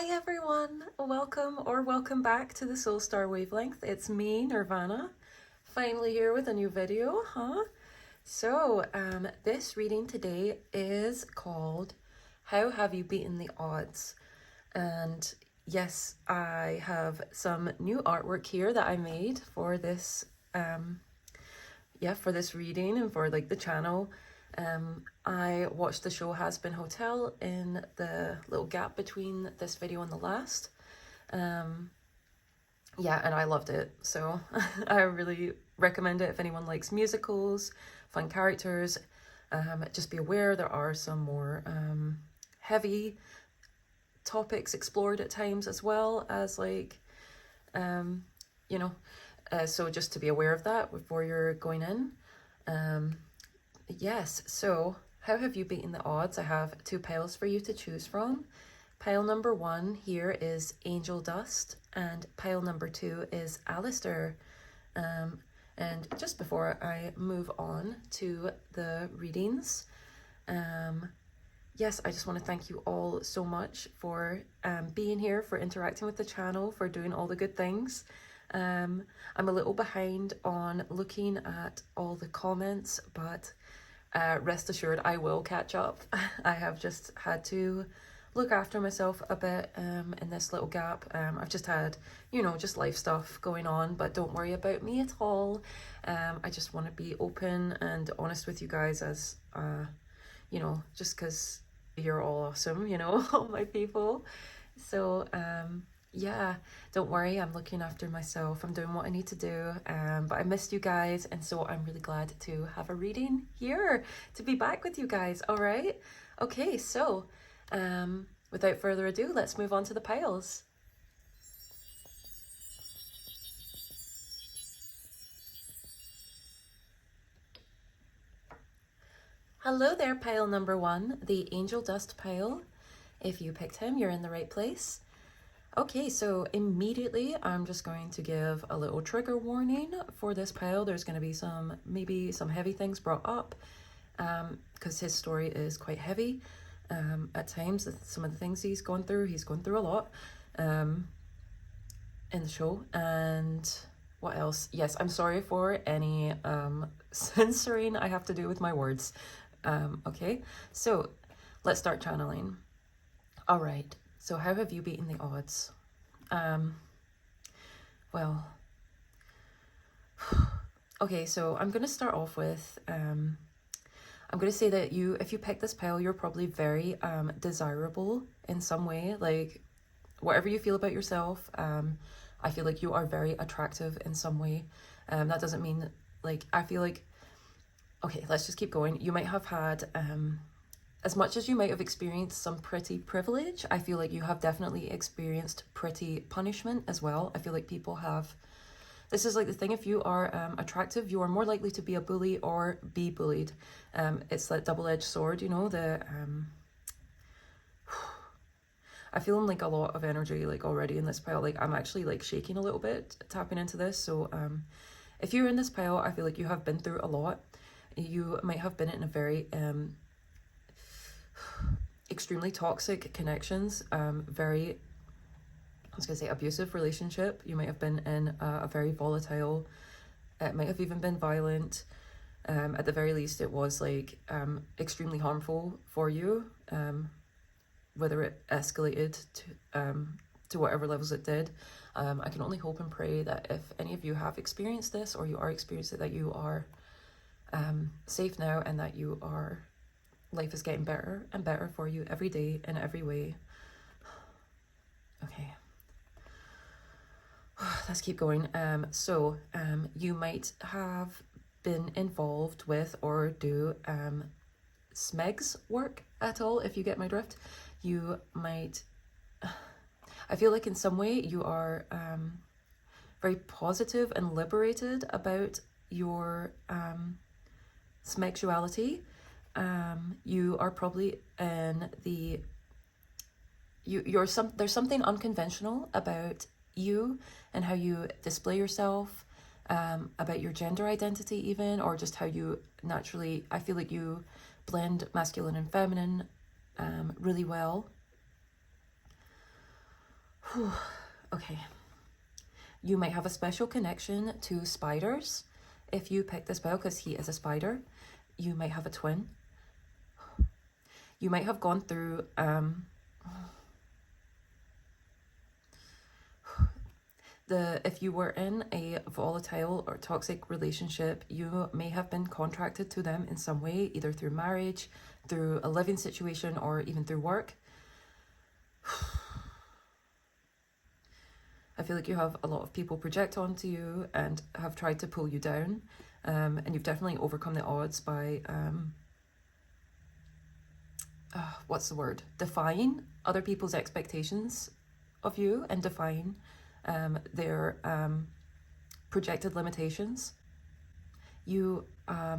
Hi everyone, welcome back to the Soul Star Wavelength. It's me, Nirvana, finally here with a new video, huh? So, this reading today is called How Have You Beaten the Odds? And yes, I have some new artwork here that I made for this, for this reading and for like the channel. I watched the show Has Been Hotel in the little gap between this video and the last. Yeah, and I loved it. So I really recommend it if anyone likes musicals, fun characters. Just be aware there are some more heavy topics explored at times, as well as like, so just to be aware of that before you're going in. Yes, so how have you beaten the odds? I have two piles for you to choose from. Pile number 1 here is Angel Dust, and pile number 2 is Alastor. And just before I move on to the readings, yes, I just want to thank you all so much for being here, for interacting with the channel, for doing all the good things. I'm a little behind on looking at all the comments, but rest assured I will catch up. I have just had to look after myself a bit in this little gap. I've just had, just life stuff going on, but don't worry about me at all. I just want to be open and honest with you guys as, just because you're all awesome, all my people. So, yeah, don't worry, I'm looking after myself. I'm doing what I need to do. But I missed you guys, and so I'm really glad to have a reading here, to be back with you guys, all right? Okay, so without further ado, let's move on to the piles. Hello there, pile number 1, the Angel Dust pile. If you picked him, you're in the right place. Okay, so immediately I'm just going to give a little trigger warning for this pile. There's going to be maybe some heavy things brought up because his story is quite heavy at times. Some of the things he's gone through a lot in the show. And what else? Yes, I'm sorry for any censoring I have to do with my words. Okay, so let's start channeling. All right. So how have you beaten the odds? Well, okay, so I'm going to start off with, I'm going to say that if you pick this pile, you're probably very desirable in some way. Like, whatever you feel about yourself, I feel like you are very attractive in some way. That doesn't mean, like, I feel like, okay, let's just keep going. You might have had, as much as you might have experienced some pretty privilege, I feel like you have definitely experienced pretty punishment as well. I feel like people have, this is like the thing, if you are attractive, you are more likely to be a bully or be bullied. It's that double-edged sword, I feel like a lot of energy like already in this pile. Like I'm actually like shaking a little bit tapping into this. So if you're in this pile, I feel like you have been through a lot. You might have been in a very extremely toxic connections, very, I was gonna say, abusive relationship. You might have been in a very volatile, it might have even been violent. At the very least, it was like extremely harmful for you, whether it escalated to whatever levels it did. I can only hope and pray that if any of you have experienced this, or you are experiencing it, that you are safe now, and that life is getting better and better for you every day in every way. Okay. Let's keep going. So you might have been involved with or do SMEGS work at all, if you get my drift. You might, I feel like in some way you are very positive and liberated about your smexuality. You are probably in the, there's something unconventional about you and how you display yourself, about your gender identity even, or just how you naturally, I feel like you blend masculine and feminine really well. Okay. You might have a special connection to spiders if you pick this pile, because he is a spider. You might have a twin. You might have gone through if you were in a volatile or toxic relationship, you may have been contracted to them in some way, either through marriage, through a living situation, or even through work. I feel like you have a lot of people project onto you and have tried to pull you down, and you've definitely overcome the odds by what's the word? Defying other people's expectations of you and defying their projected limitations. You, I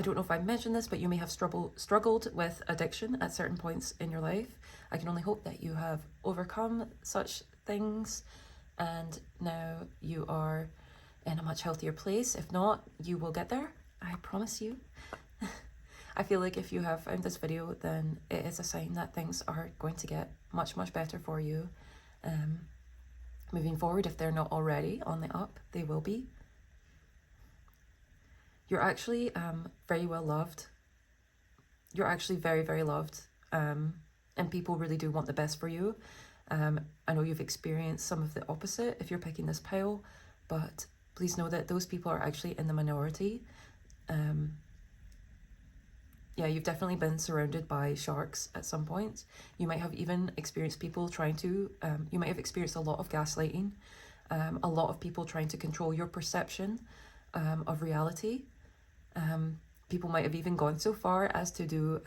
don't know if I mentioned this, but you may have struggled with addiction at certain points in your life. I can only hope that you have overcome such things and now you are in a much healthier place. If not, you will get there. I promise you. I feel like if you have found this video, then it is a sign that things are going to get much, much better for you. Moving forward, if they're not already on the up, they will be. You're actually very well loved. You're actually very, very loved. And people really do want the best for you. I know you've experienced some of the opposite if you're picking this pile, but please know that those people are actually in the minority. Yeah, you've definitely been surrounded by sharks at some point. You might have even experienced people trying to, you might have experienced a lot of gaslighting, a lot of people trying to control your perception of reality. People might have even gone so far as to do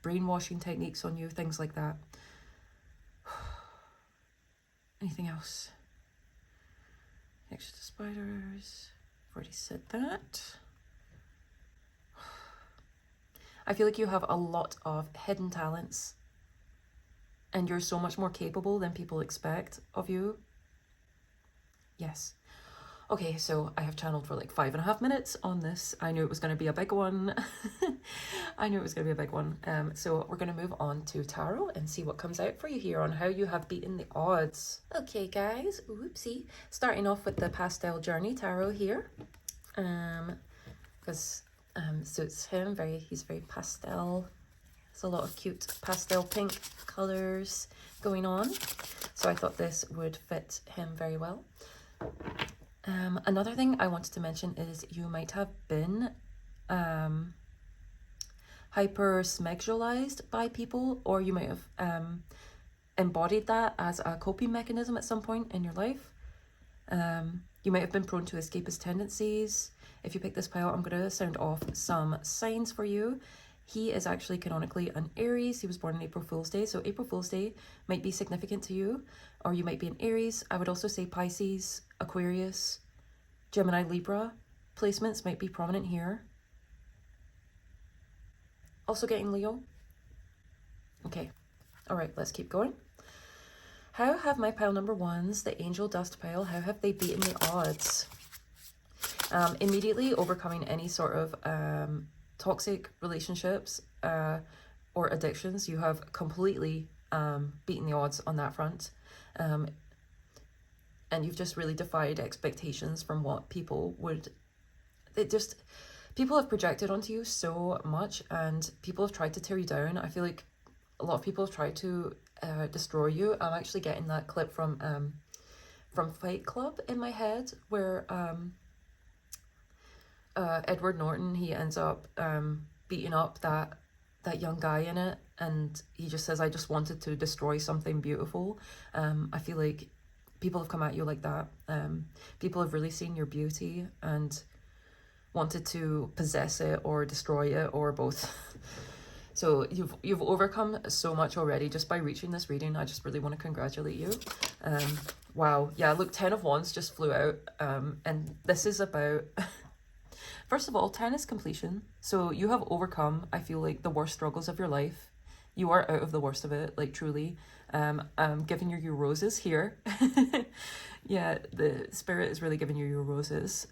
brainwashing techniques on you, things like that. Anything else? Next to spiders. I've already said that. I feel like you have a lot of hidden talents and you're so much more capable than people expect of you. Yes. Okay, so I have channeled for like 5.5 minutes on this. I knew it was going to be a big one. I knew it was going to be a big one. So we're going to move on to tarot and see what comes out for you here on how you have beaten the odds. Okay, guys. Oopsie. Starting off with the Pastel Journey Tarot here. Because suits him. He's very pastel. There's a lot of cute pastel pink colours going on. So I thought this would fit him very well. Another thing I wanted to mention is you might have been hyper-sexualized by people, or you might have embodied that as a coping mechanism at some point in your life. You might have been prone to escapist tendencies. If you pick this pile, I'm going to sound off some signs for you. He is actually canonically an Aries. He was born on April Fool's Day. So April Fool's Day might be significant to you, or you might be an Aries. I would also say Pisces, Aquarius, Gemini, Libra. Placements might be prominent here. Also getting Leo. Okay. All right, let's keep going. How have my pile number ones, the Angel Dust pile, how have they beaten the odds? Immediately overcoming any sort of toxic relationships or addictions. You have completely beaten the odds on that front. And you've just really defied expectations from what people would... People have projected onto you so much, and people have tried to tear you down. I feel like a lot of people have tried to destroy you. I'm actually getting that clip from Fight Club in my head, where Edward Norton, he ends up beating up that young guy in it, and he just says, I just wanted to destroy something beautiful. I feel like people have come at you like that. People have really seen your beauty and wanted to possess it or destroy it, or both. So you've overcome so much already just by reaching this reading. I just really want to congratulate you. Wow. Yeah, look, 10 of Wands just flew out. And this is about... First of all, 10 is completion. So you have overcome, I feel like, the worst struggles of your life. You are out of the worst of it, like, truly. I'm giving you your roses here. Yeah, the spirit is really giving you your roses.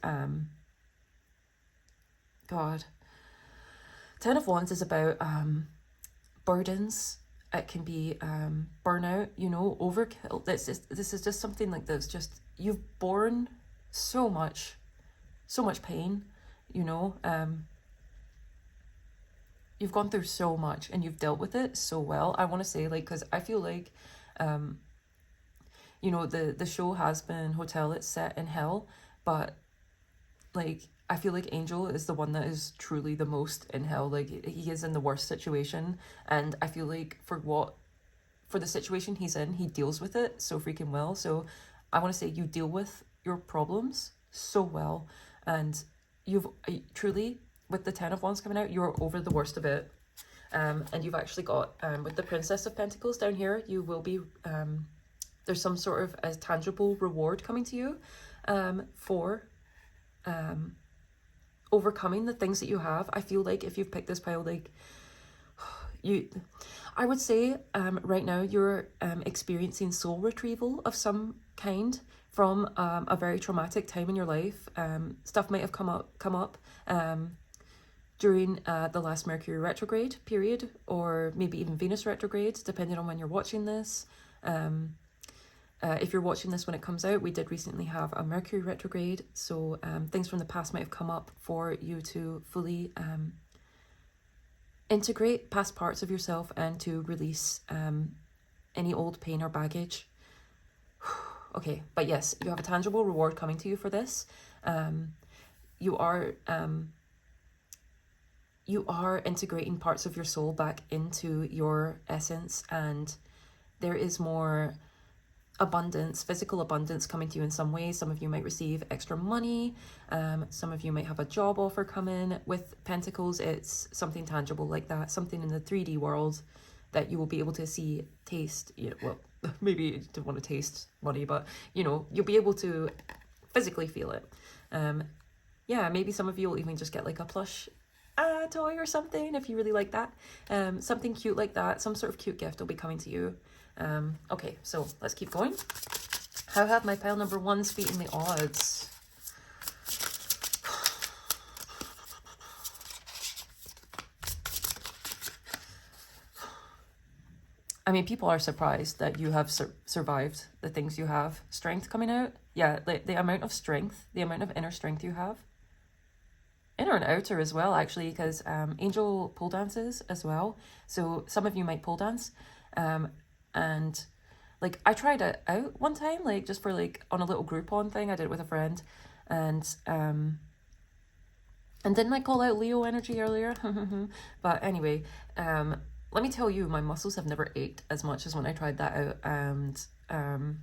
God. 10 of Wands is about burdens, it can be burnout, you know, overkill. This is just something like this. Just, you've borne so much pain, you know. You've gone through so much and you've dealt with it so well. I want to say, like, because I feel like, you know, the show has been Hotel, it's set in hell, but like, I feel like Angel is the one that is truly the most in hell. Like, he is in the worst situation, and I feel like for the situation he's in, he deals with it so freaking well. So I want to say, you deal with your problems so well, and you've truly, with the 10 of Wands coming out, you're over the worst of it. And you've actually got, with the Princess of Pentacles down here, you will be, there's some sort of a tangible reward coming to you for overcoming the things that you have. I feel like if you've picked this pile, like, I would say right now you're experiencing soul retrieval of some kind from a very traumatic time in your life. Stuff might have come up during the last Mercury retrograde period, or maybe even Venus retrograde, depending on when you're watching this. If you're watching this when it comes out, we did recently have a Mercury retrograde, so things from the past might have come up for you to fully integrate past parts of yourself and to release any old pain or baggage. Okay, but yes, you have a tangible reward coming to you for this. You are integrating parts of your soul back into your essence, and there is more abundance, physical abundance coming to you in some way. Some of you might receive extra money. Some of you might have a job offer come in. With Pentacles, it's something tangible like that, something in the 3D world that you will be able to see, taste, you know, well, maybe you don't want to taste money, but, you know, you'll be able to physically feel it. Yeah, maybe some of you will even just get like a plush toy or something if you really like that. Something cute like that, some sort of cute gift will be coming to you. Okay, so let's keep going. How have my pile number ones beaten the odds? I mean, people are surprised that you have survived the things you have. Strength coming out. Yeah, the amount of strength, the amount of inner strength you have. Inner and outer as well, actually, because Angel pole dances as well. So some of you might pole dance. And like, I tried it out one time, like just for like on a little Groupon thing. I did it with a friend, and didn't I call out Leo energy earlier? But anyway, let me tell you, my muscles have never ached as much as when I tried that out. And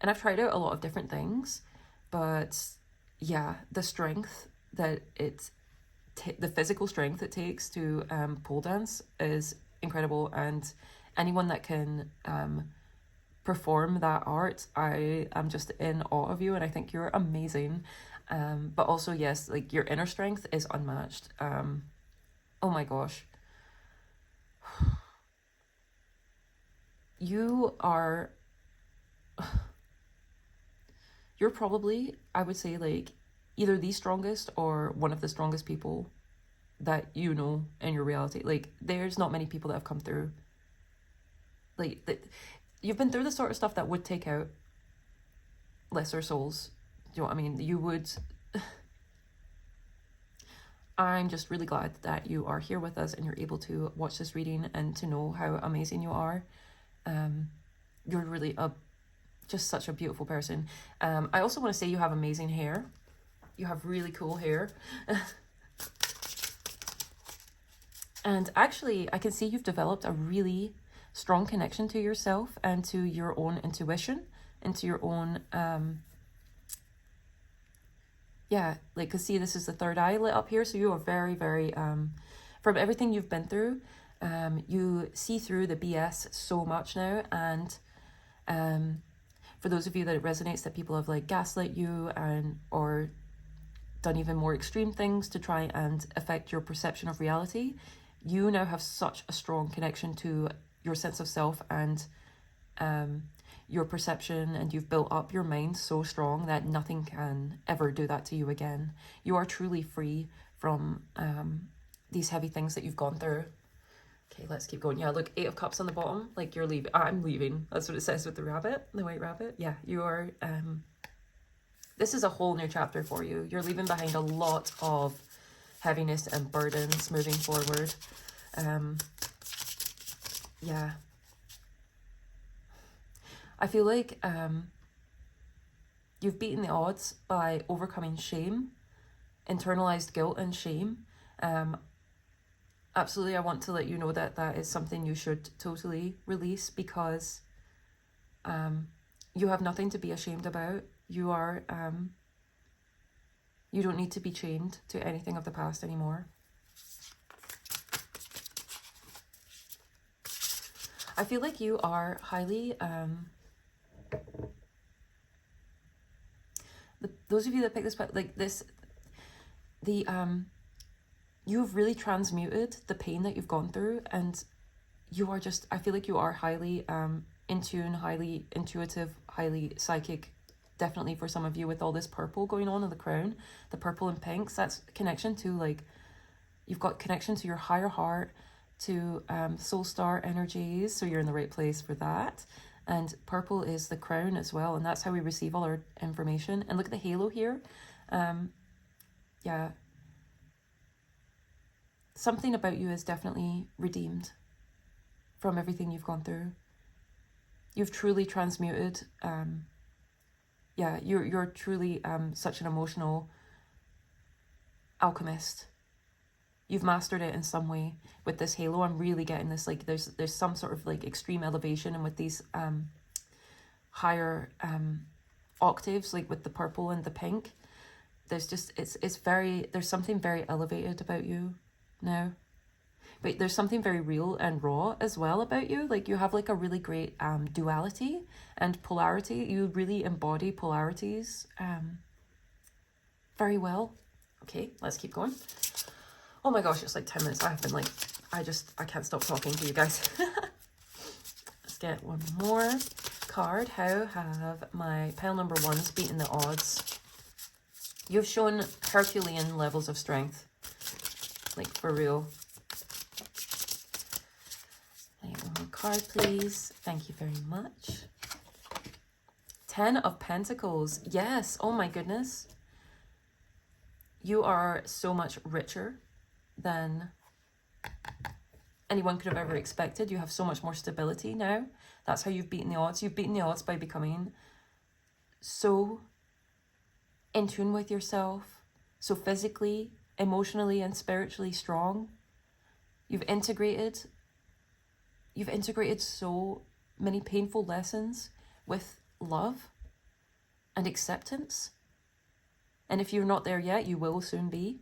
I've tried out a lot of different things, but yeah, the strength that the physical strength it takes to pole dance is incredible, and anyone that can perform that art, I am just in awe of you, and I think you're amazing. But also, yes, like, your inner strength is unmatched. Oh my gosh. You're probably, I would say, like, either the strongest or one of the strongest people that you know in your reality. Like, there's not many people that have come through. Like, you've been through the sort of stuff that would take out lesser souls. Do you know what I mean? You would... I'm just really glad that you are here with us and you're able to watch this reading and to know how amazing you are. You're really just such a beautiful person. I also want to say you have amazing hair. You have really cool hair. And actually, I can see you've developed a really strong connection to yourself and to your own intuition, and to your own, yeah, like, cause see, this is the third eye lit up here. So you are very, very, from everything you've been through, you see through the BS so much now. And, for those of you that it resonates, that people have like gaslit you or done even more extreme things to try and affect your perception of reality, you now have such a strong connection to your sense of self and your perception, and you've built up your mind so strong that nothing can ever do that to you again. You are truly free from these heavy things that you've gone through. Okay, let's keep going. Yeah, look, 8 of Cups on the bottom. Like, you're leaving. I'm leaving. That's what it says with the rabbit, the white rabbit. Yeah, you are. This is a whole new chapter for you. You're leaving behind a lot of heaviness and burdens moving forward. Yeah. I feel like you've beaten the odds by overcoming shame, internalized guilt and shame. Absolutely, I want to let you know that that is something you should totally release, because you have nothing to be ashamed about. You are, you don't need to be chained to anything of the past anymore. I feel like you are highly, those of you that pick this, like this, you've really transmuted the pain that you've gone through, and you are just, I feel like you are highly in tune, highly intuitive, highly psychic. Definitely for some of you with all this purple going on in the crown, the purple and pinks, that's connection to, like, you've got connection to your higher heart, to soul star energies, so you're in the right place for that. And purple is the crown as well, and that's how we receive all our information. And look at the halo here. Yeah, something about you is definitely redeemed from everything you've gone through. You've truly transmuted. Yeah, you're truly such an emotional alchemist. You've mastered it in some way with this halo. I'm really getting this, like, there's some sort of like extreme elevation, and with these higher octaves, like with the purple and the pink, there's just, it's very, there's something very elevated about you now. But there's something very real and raw as well about you. Like, you have like a really great duality and polarity. You really embody polarities very well. Okay, let's keep going. Oh my gosh, it's like 10 minutes. I have been like, I can't stop talking to you guys. Let's get one more card. How have my pile number ones beaten the odds? You've shown Herculean levels of strength. Like, for real. One more card, please. Thank you very much. 10 of Pentacles. Yes. Oh my goodness. You are so much richer than anyone could have ever expected. You have so much more stability now. That's how you've beaten the odds. You've beaten the odds by becoming so in tune with yourself, so physically, emotionally, and spiritually strong. You've integrated so many painful lessons with love and acceptance. And if you're not there yet, you will soon be.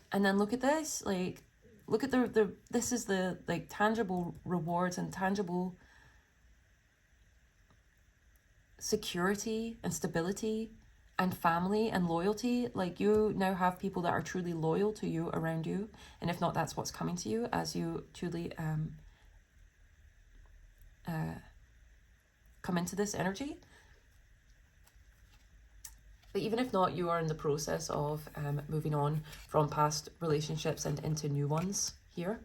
And then look at this, like, look at this is the, like, tangible rewards and tangible security and stability and family and loyalty. Like, you now have people that are truly loyal to you around you. And if not, that's what's coming to you as you truly come into this energy. But even if not, you are in the process of moving on from past relationships and into new ones here.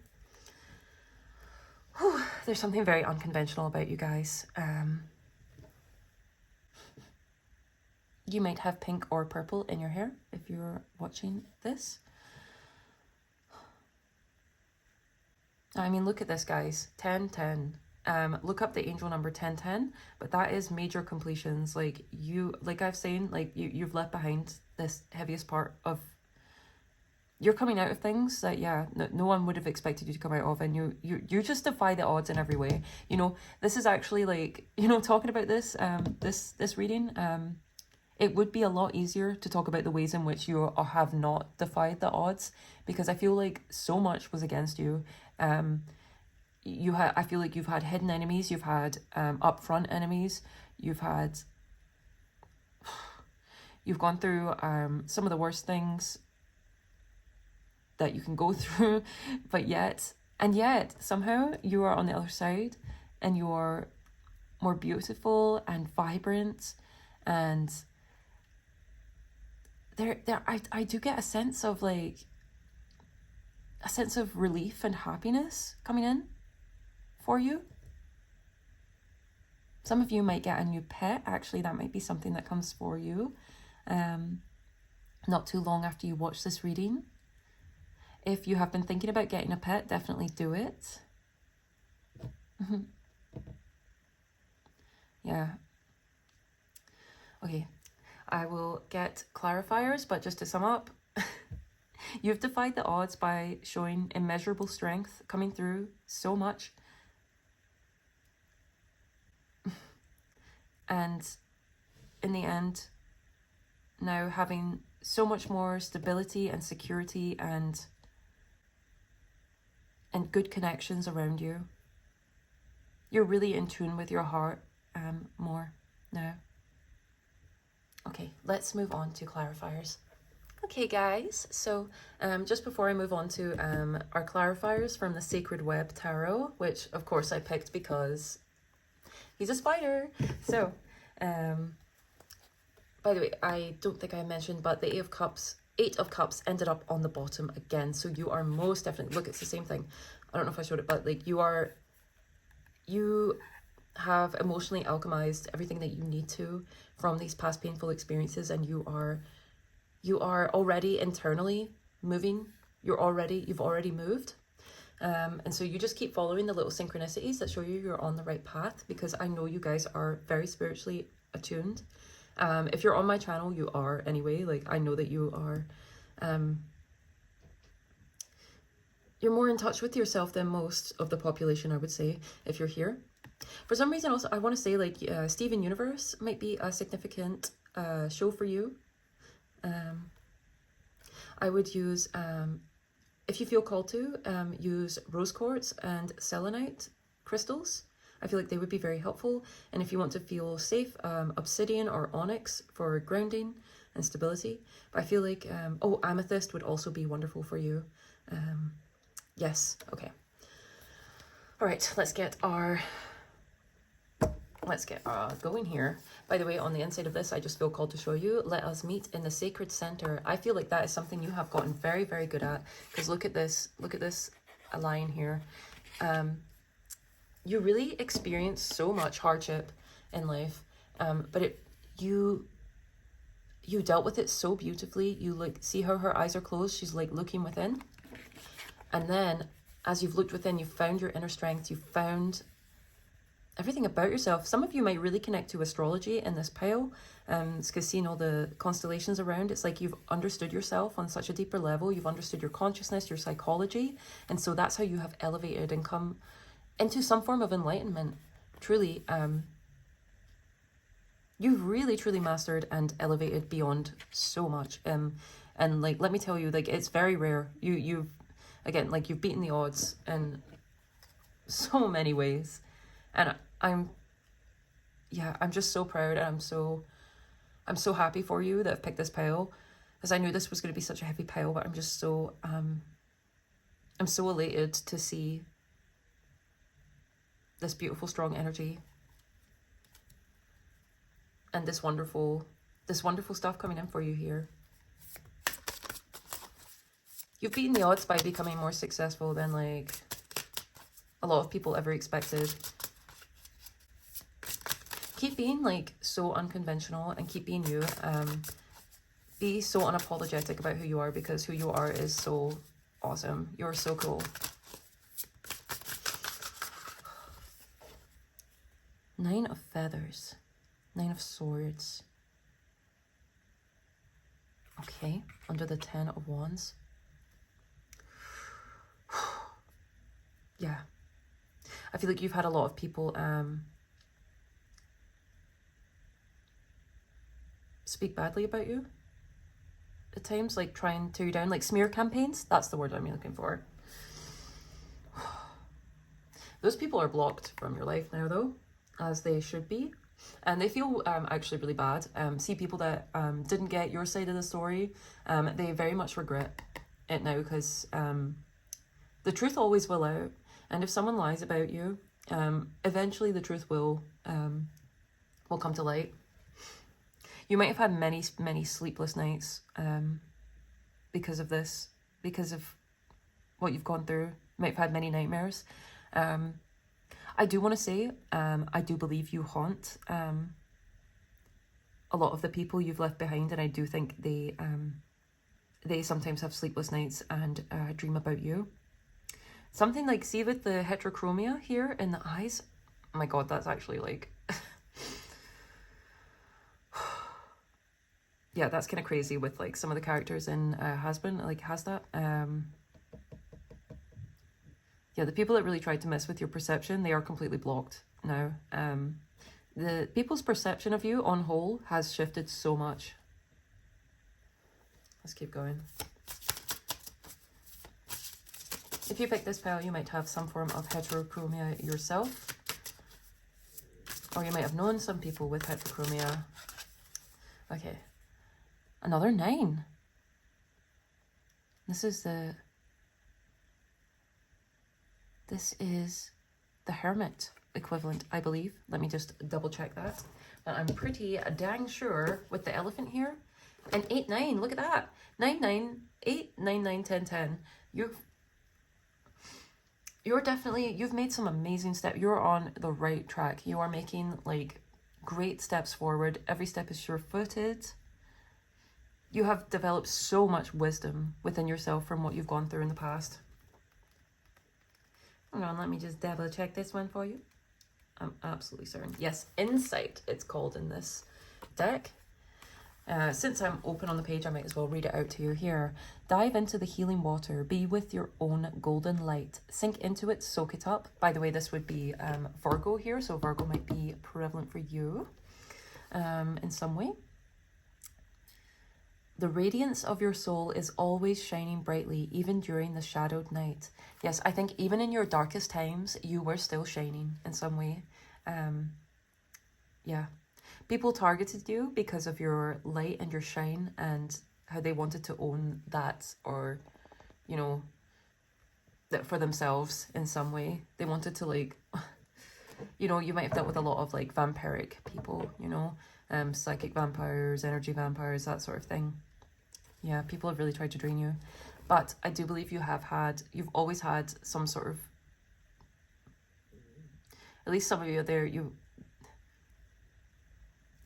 Whew, there's something very unconventional about you guys. You might have pink or purple in your hair if you're watching this. I mean, look at this, guys. 10-10. Look up the angel number 1010, but that is major completions. Like, you, like I've saying, like, you've left behind this heaviest part of, you're coming out of things that, yeah, no one would have expected you to come out of, and you just defy the odds in every way. You know, this is actually, like, you know, talking about this, this reading, it would be a lot easier to talk about the ways in which you have not defied the odds, because I feel like so much was against you. I feel like you've had hidden enemies, you've had upfront enemies, you've gone through some of the worst things that you can go through, but yet somehow you are on the other side, and you're more beautiful and vibrant, and I do get a sense of, like, a sense of relief and happiness coming in for you. Some of you might get a new pet. Actually, that might be something that comes for you not too long after you watch this reading. If you have been thinking about getting a pet, definitely do it. Yeah. Okay, I will get clarifiers, but just to sum up, you've defied the odds by showing immeasurable strength, coming through so much. And in the end, now having so much more stability and security and good connections around you. You're really in tune with your heart more now. Okay, let's move on to clarifiers. Okay guys, so just before I move on to our clarifiers from the Sacred Web Tarot, which of course I picked because he's a spider. So, by the way, I don't think I mentioned, but the Eight of Cups ended up on the bottom again. So you are most definitely, look, it's the same thing. I don't know if I showed it, but like you have emotionally alchemized everything that you need to from these past painful experiences, and you are already internally moving. You've already moved. And so you just keep following the little synchronicities that show you you're on the right path, because I know you guys are very spiritually attuned. If you're on my channel, you are anyway. Like, I know that you are, you're more in touch with yourself than most of the population, I would say, if you're here. For some reason, also, I want to say, like, Steven Universe might be a significant show for you. I would use, if you feel called to, use rose quartz and selenite crystals. I feel like they would be very helpful. And if you want to feel safe, obsidian or onyx for grounding and stability. But I feel like, oh, amethyst would also be wonderful for you. Yes, okay. All right, let's get going here. By the way, on the inside of this, I just feel called to show you, let us meet in the sacred center. I feel like that is something you have gotten very, very good at, because look at this, a line here. You really experience so much hardship in life, but you dealt with it so beautifully. You like see how her eyes are closed, she's like looking within, and then as you've looked within, you found your inner strength, you found everything about yourself. Some of you might really connect to astrology in this pile, because seeing all the constellations around, it's like you've understood yourself on such a deeper level. You've understood your consciousness, your psychology, and so that's how you have elevated and come into some form of enlightenment. Truly, you've really truly mastered and elevated beyond so much. And like, let me tell you, like, it's very rare. You've again, like, you've beaten the odds in so many ways. And I'm just so proud, and I'm so happy for you that I've picked this pile, because I knew this was going to be such a heavy pile, but I'm just so, I'm so elated to see this beautiful, strong energy and this wonderful stuff coming in for you here. You've beaten the odds by becoming more successful than, like, a lot of people ever expected. Keep being, like, so unconventional, and keep being you. Be so unapologetic about who you are, because who you are is so awesome. You're so cool. Nine of Feathers. Nine of Swords. Okay, under the 10 of Wands. Yeah. I feel like you've had a lot of people speak badly about you at times, like trying to tear you down, like smear campaigns. That's the word I'm looking for. Those people are blocked from your life now, though, as they should be. And they feel actually really bad. See people that didn't get your side of the story, they very much regret it now, because the truth always will out. And if someone lies about you, eventually the truth will come to light. You might have had many sleepless nights because of this, because of what you've gone through. You might have had many nightmares. I do want to say, I do believe you haunt a lot of the people you've left behind, and I do think they sometimes have sleepless nights and dream about you. Something like, see with the heterochromia here in the eyes, oh my god, that's actually like, yeah, that's kind of crazy with like some of the characters in Has-Been, like has that. Yeah, the people that really tried to mess with your perception, they are completely blocked now. The people's perception of you on whole has shifted so much. Let's keep going. If you pick this pile, you might have some form of heterochromia yourself. Or you might have known some people with heterochromia. Okay. Another 9. This is the Hermit equivalent, I believe. Let me just double check that. But I'm pretty dang sure with the elephant here. And 8, 9, look at that. 9, 9, 8, 9, 9, 10, 10. You're definitely, you've made some amazing steps. You're on the right track. You are making like great steps forward. Every step is sure-footed. You have developed so much wisdom within yourself from what you've gone through in the past. Hang on, let me just double check this one for you. I'm absolutely certain. Yes, Insight it's called in this deck. Since I'm open on the page, I might as well read it out to you here. Dive into the healing water. Be with your own golden light. Sink into it, soak it up. By the way, this would be Virgo here, so Virgo might be prevalent for you in some way. The radiance of your soul is always shining brightly, even during the shadowed night. Yes, I think even in your darkest times, you were still shining in some way. Yeah. People targeted you because of your light and your shine and how they wanted to own that, or, you know, that for themselves in some way. They wanted to, like, you know, you might have dealt with a lot of, like, vampiric people, you know, psychic vampires, energy vampires, that sort of thing. Yeah, people have really tried to drain you. But I do believe you've always had some sort of, at least some of you there,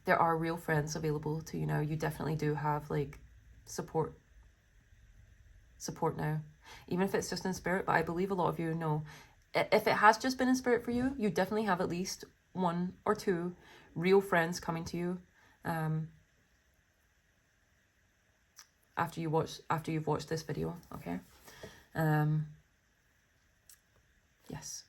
there are real friends available to you now. You definitely do have, like, support now. Even if it's just in spirit, but I believe a lot of you know. If it has just been in spirit for you, you definitely have at least 1 or 2 real friends coming to you after you've watched this video, okay? Yes.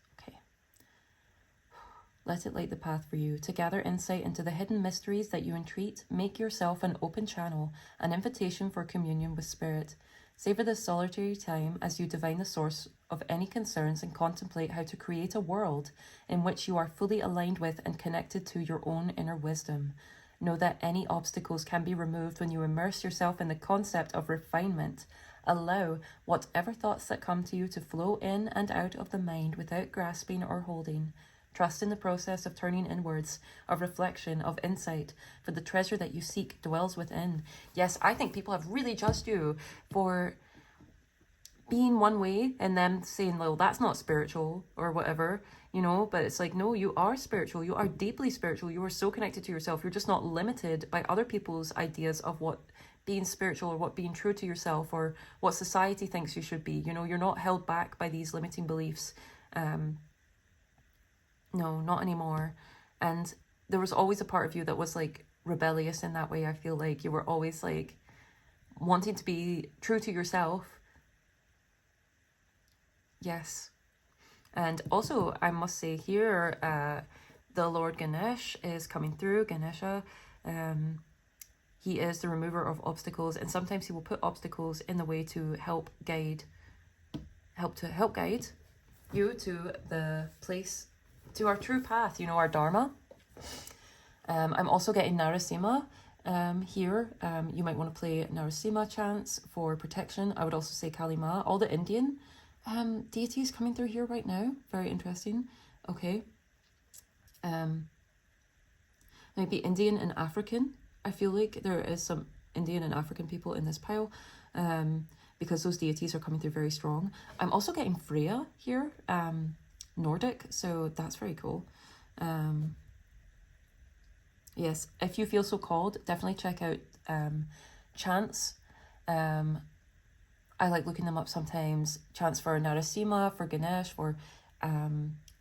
Let it light the path for you. To gather insight into the hidden mysteries that you entreat, make yourself an open channel, an invitation for communion with Spirit. Savor this solitary time as you divine the source of any concerns and contemplate how to create a world in which you are fully aligned with and connected to your own inner wisdom. Know that any obstacles can be removed when you immerse yourself in the concept of refinement. Allow whatever thoughts that come to you to flow in and out of the mind without grasping or holding. Trust in the process of turning inwards, of reflection, of insight, for the treasure that you seek dwells within. Yes, I think people have really judged you for being one way and them saying, well, that's not spiritual or whatever, you know, but it's like, no, you are spiritual. You are deeply spiritual. You are so connected to yourself. You're just not limited by other people's ideas of what being spiritual or what being true to yourself or what society thinks you should be. You know, you're not held back by these limiting beliefs. No, not anymore. And there was always a part of you that was like rebellious in that way. I feel like you were always like wanting to be true to yourself. Yes. And also, I must say here, the Lord Ganesh is coming through, Ganesha. He is the remover of obstacles, and sometimes he will put obstacles in the way to help guide you to the place, to our true path, you know, our Dharma. I'm also getting Narasimha here. You might want to play Narasimha chants for protection. I would also say Kali Ma. All the Indian deities coming through here right now. Very interesting. Okay. Maybe Indian and African. I feel like there is some Indian and African people in this pile. because those deities are coming through very strong. I'm also getting Freya here, Nordic, so that's very cool. Yes, if you feel so called, definitely check out chants. I like looking them up sometimes. Chants for Narasimha, for Ganesh, for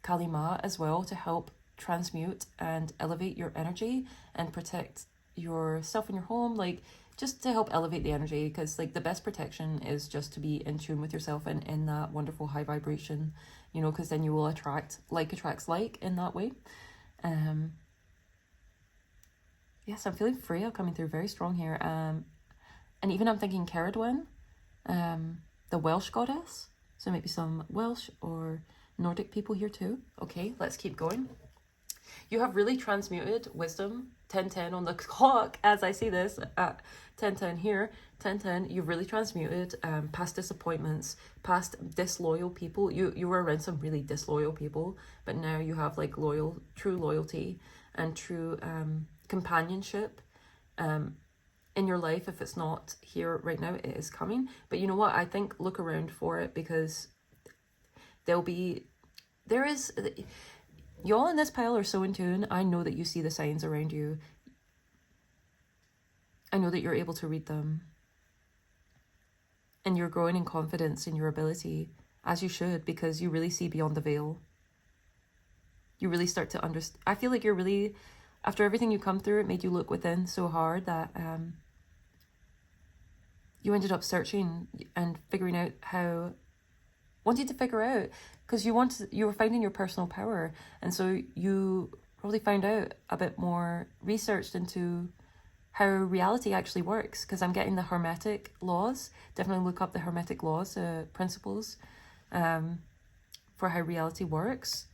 Kali Ma as well, to help transmute and elevate your energy and protect yourself and your home, like just to help elevate the energy, because like the best protection is just to be in tune with yourself and in that wonderful high vibration, you know, because then you will attract, like attracts like in that way. Yes, I'm feeling Freya coming through very strong here. And even I'm thinking Ceridwen, the Welsh goddess. So maybe some Welsh or Nordic people here too. Okay, let's keep going. You have really transmuted wisdom, 1010 on the clock as I see this, 1010 here, 1010, you've really transmuted past disappointments, past disloyal people. You were around some really disloyal people, but now you have like true loyalty and true companionship in your life. If it's not here right now, it is coming. But you know what? I think look around for it, because y'all in this pile are so in tune. I know that you see the signs around you. I know that you're able to read them. And you're growing in confidence in your ability, as you should, because you really see beyond the veil. You really start to understand. I feel like you're really, after everything you come through, it made you look within so hard that you ended up searching and figuring out wanting to figure out, because you were finding your personal power, and so you probably found out a bit more, researched into how reality actually works, because I'm getting the Hermetic laws. Definitely look up the Hermetic laws, principles for how reality works,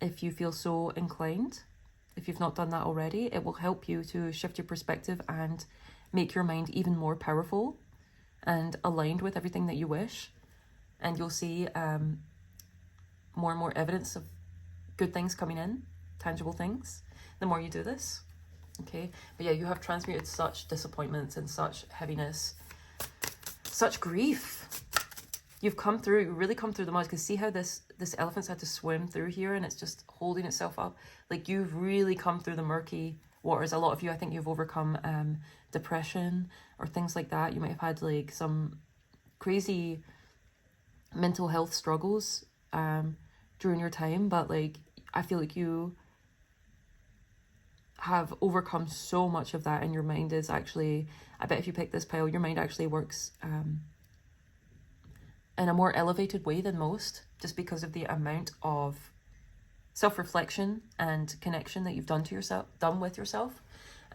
if you feel so inclined. If you've not done that already, it will help you to shift your perspective and make your mind even more powerful and aligned with everything that you wish. And you'll see more and more evidence of good things coming in, tangible things, the more you do this. Okay, but yeah, you have transmuted such disappointments and such heaviness, such grief. You've really come through the mud, because see how this elephant's had to swim through here and it's just holding itself up. Like, you've really come through the murky waters. A lot of you, I think you've overcome depression or things like that. You might have had like some crazy mental health struggles during your time, but like I feel like you have overcome so much of that, and your mind is actually, I bet if you pick this pile, your mind actually works in a more elevated way than most, just because of the amount of self-reflection and connection that you've done with yourself.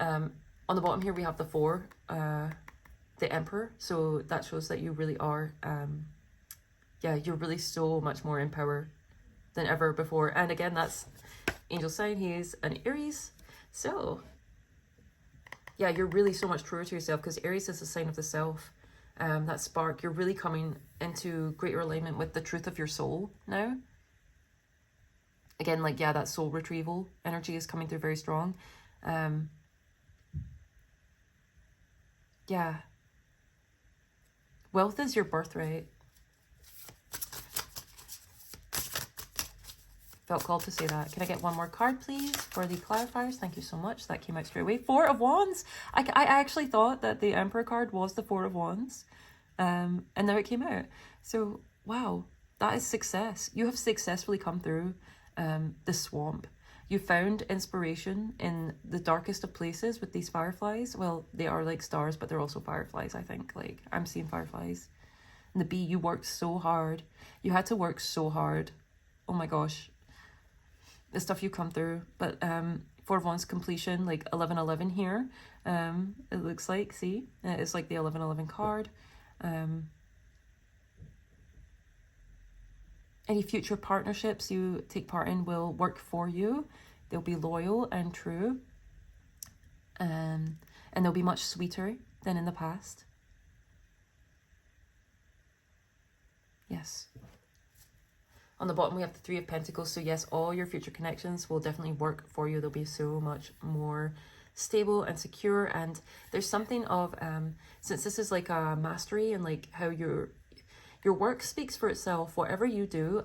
On the bottom here we have the 4, the Emperor, so that shows that you really are you're really so much more in power than ever before. And again, that's angel sign, he's an Aries, so yeah, you're really so much truer to yourself, because Aries is the sign of the self, that spark. You're really coming into greater alignment with the truth of your soul now. Again, like, yeah, that soul retrieval energy is coming through very strong. Yeah, wealth is your birthright. Felt called to say that. Can I get one more card, please, for the clarifiers? Thank you so much. That came out straight away. 4 of Wands. I actually thought that the Emperor card was the 4 of Wands. And now it came out. So, wow, that is success. You have successfully come through the swamp. You found inspiration in the darkest of places with these fireflies. Well, they are like stars, but they're also fireflies, I think. Like, I'm seeing fireflies. And the bee, you worked so hard. You had to work so hard. Oh my gosh. The stuff you come through. But 4 of Wands completion, like 1111 here. It looks like, see? It's like the 1111 card. Any future partnerships you take part in will work for you. They'll be loyal and true. And they'll be much sweeter than in the past. Yes. On the bottom, we have the 3 of Pentacles. So yes, all your future connections will definitely work for you. They'll be so much more stable and secure. And there's something of, since this is like a mastery and like how your work speaks for itself, whatever you do,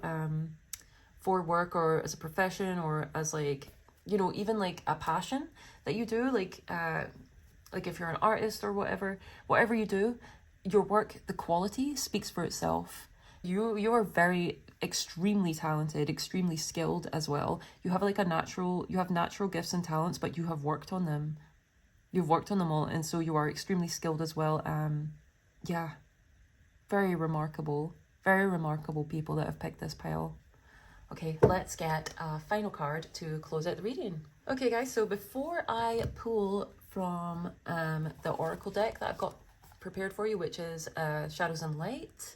for work or as a profession or as like, you know, even like a passion that you do, like if you're an artist or whatever you do, your work, the quality speaks for itself. You are very extremely talented, extremely skilled as well. You have like you have natural gifts and talents, but you have worked on them. You've worked on them all, and so you are extremely skilled as well. Yeah, very remarkable people that have picked this pile. Okay, let's get a final card to close out the reading. Okay guys, so before I pull from the Oracle deck that I've got prepared for you, which is Shadows and Light.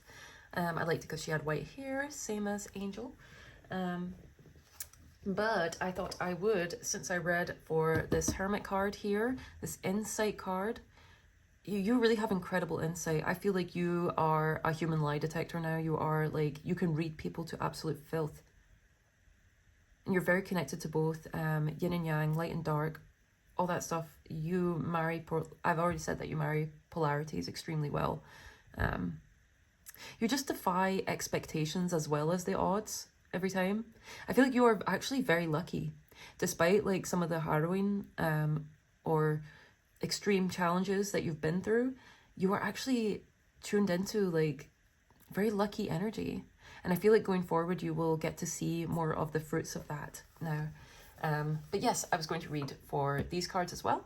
I liked it because she had white hair, same as Angel. But I thought I would, since I read for this Hermit card here, this Insight card, you really have incredible insight. I feel like you are a human lie detector now. You are like, you can read people to absolute filth. And you're very connected to both yin and yang, light and dark, all that stuff. You marry, I've already said that you marry polarities extremely well. You just defy expectations as well as the odds every time. I feel like you are actually very lucky. Despite like some of the harrowing or extreme challenges that you've been through, you are actually tuned into like very lucky energy. And I feel like going forward, you will get to see more of the fruits of that now. But yes, I was going to read for these cards as well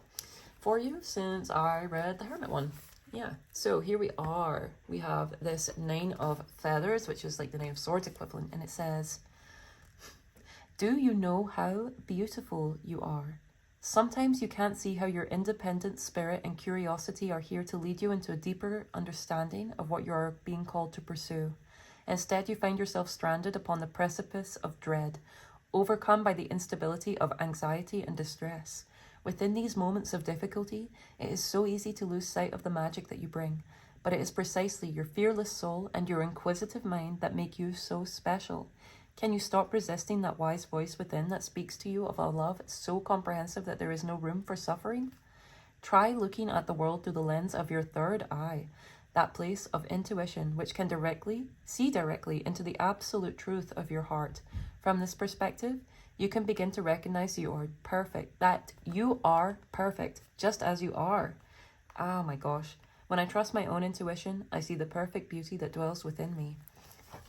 for you since I read the Hermit one. Yeah, so here we are. We have this Nine of Feathers, which is like the Nine of Swords equivalent. And it says, do you know how beautiful you are? Sometimes you can't see how your independent spirit and curiosity are here to lead you into a deeper understanding of what you are being called to pursue. Instead, you find yourself stranded upon the precipice of dread, overcome by the instability of anxiety and distress. Within these moments of difficulty, it is so easy to lose sight of the magic that you bring, but it is precisely your fearless soul and your inquisitive mind that make you so special. Can you stop resisting that wise voice within that speaks to you of a love so comprehensive that there is no room for suffering? Try looking at the world through the lens of your third eye, that place of intuition which can see directly into the absolute truth of your heart. From this perspective, you can begin to recognize that you are perfect, just as you are. Oh my gosh. When I trust my own intuition, I see the perfect beauty that dwells within me.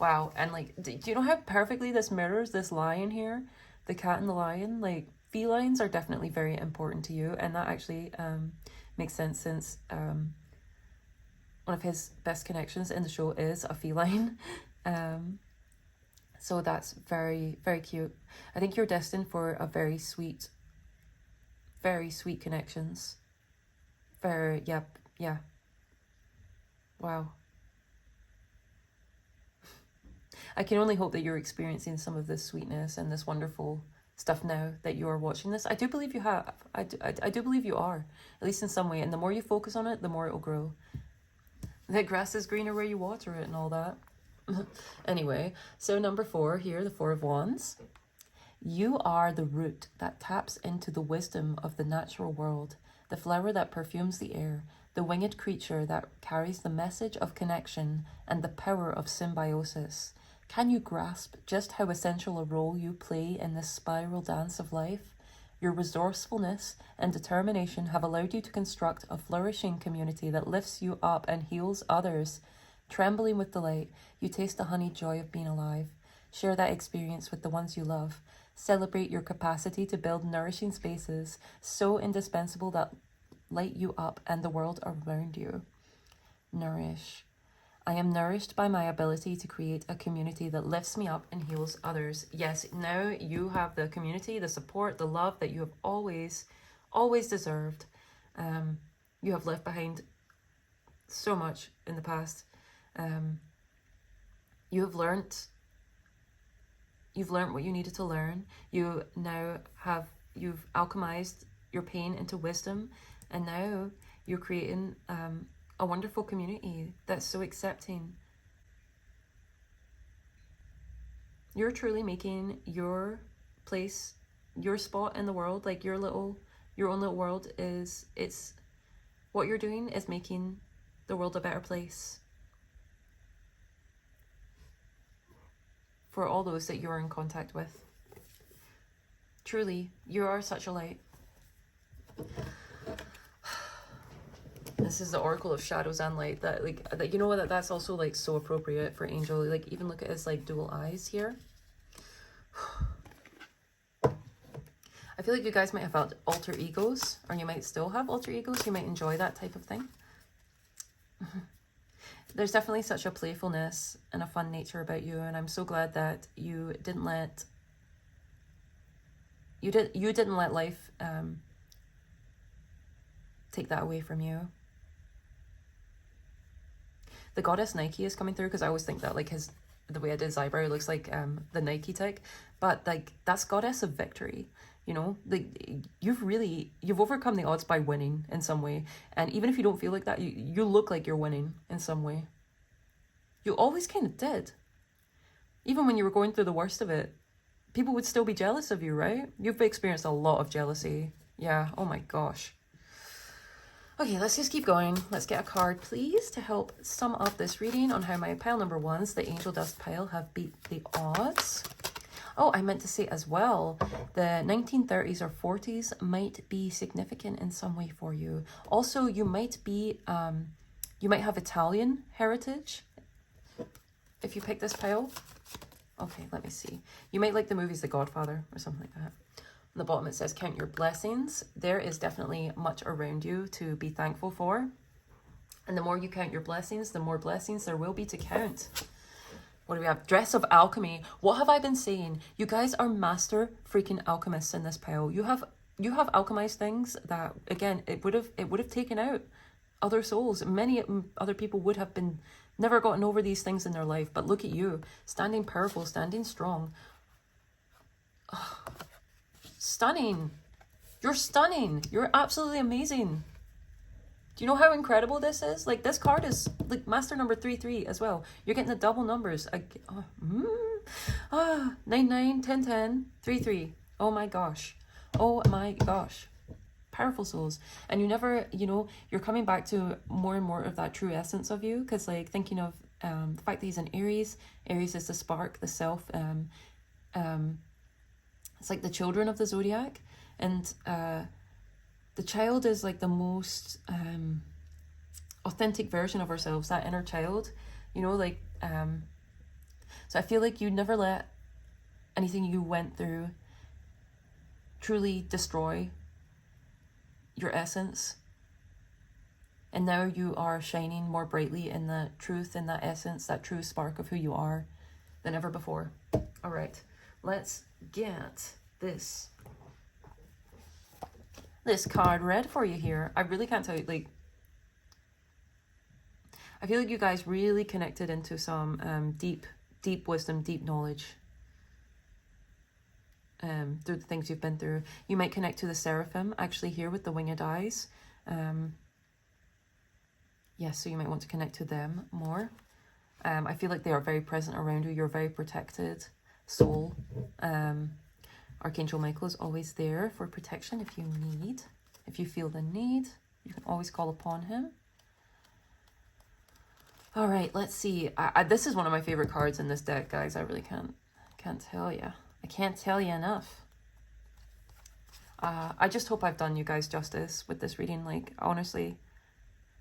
Wow. And like, do you know how perfectly this mirrors this lion here? The cat and the lion? Like, felines are definitely very important to you. And that actually makes sense since one of his best connections in the show is a feline. So that's very, very cute. I think you're destined for a very sweet connections. Yeah. Wow. I can only hope that you're experiencing some of this sweetness and this wonderful stuff now that you are watching this. I do believe you have. I do believe you are, at least in some way. And the more you focus on it, the more it will grow. The grass is greener where you water it and all that. Anyway, so number 4 here, the Four of Wands. You are the root that taps into the wisdom of the natural world, the flower that perfumes the air, the winged creature that carries the message of connection and the power of symbiosis. Can you grasp just how essential a role you play in this spiral dance of life? Your resourcefulness and determination have allowed you to construct a flourishing community that lifts you up and heals others. Trembling with delight, you taste the honeyed joy of being alive. Share that experience with the ones you love. Celebrate your capacity to build nourishing spaces so indispensable that light you up and the world around you. Nourish. I am nourished by my ability to create a community that lifts me up and heals others. Yes, now you have the community, the support, the love that you have always deserved. You have left behind so much in the past. You've learned what you needed to learn. You've alchemized your pain into wisdom, and now you're creating a wonderful community that's so accepting. You're truly making your place, your spot in the world, like your Your own little world is, it's, what you're doing is making the world a better place for all those that you're in contact with. Truly, you are such a light. This is the Oracle of Shadows and Light. That, like, that, you know what, that's also like so appropriate for Angel. Like, even look at his like dual eyes here. I feel like you guys might have felt alter egos, or you might still have alter egos. You might enjoy that type of thing. There's definitely such a playfulness and a fun nature about you, and I'm so glad that you didn't let life take that away from you. The goddess Nike is coming through, because I always think that like the way I did his eyebrow looks like the Nike tag, but like that's goddess of victory. You know, like you've overcome the odds by winning in some way, and even if you don't feel like that, you look like you're winning in some way. You always kind of did. Even when you were going through the worst of it, people would still be jealous of you, right? You've experienced a lot of jealousy. Yeah, oh my gosh. Okay, let's just keep going. Let's get a card, please, to help sum up this reading on how my pile number ones, the Angel Dust pile, have beat the odds. Oh, I meant to say as well, the 1930s or 40s might be significant in some way for you. Also, you might be, you might have Italian heritage if you pick this pile. Okay, let me see. You might like the movies The Godfather or something like that. On the bottom it says, count your blessings. There is definitely much around you to be thankful for. And the more you count your blessings, the more blessings there will be to count. What do we have? Dress of Alchemy. What have I been saying? You guys are master freaking alchemists in this pile. You have alchemized things that, again, it would have taken out other souls. Many other people would have been never gotten over these things in their life. But look at you, standing powerful, standing strong. Oh, stunning. You're stunning. You're absolutely amazing. Do you know how incredible this is? Like, this card is like master number 33 as well. You're getting the double numbers. 9, 9, 10, 10, 3, 3. Oh my gosh. Oh my gosh. Powerful souls. And you never, you know, you're coming back to more and more of that true essence of you. Because, like, thinking of the fact that he's an Aries. Aries is the spark, the self. It's like the children of the zodiac. And the child is like the most authentic version of ourselves, that inner child, you know, like, so I feel like you never let anything you went through truly destroy your essence. And now you are shining more brightly in that truth, in that essence, that true spark of who you are than ever before. All right, let's get this card read for you here. I really can't tell you, like, I feel like you guys really connected into some deep wisdom, deep knowledge through the things you've been through. You might connect to the Seraphim actually here with the winged eyes. Yes, so you might want to connect to them more. I feel like they are very present around you. You're very protected soul. Archangel Michael is always there for protection if you need. If you feel the need, you can always call upon him. All right, let's see. This is one of my favorite cards in this deck, guys. I really can't tell you. I can't tell you enough. I just hope I've done you guys justice with this reading. Like, honestly.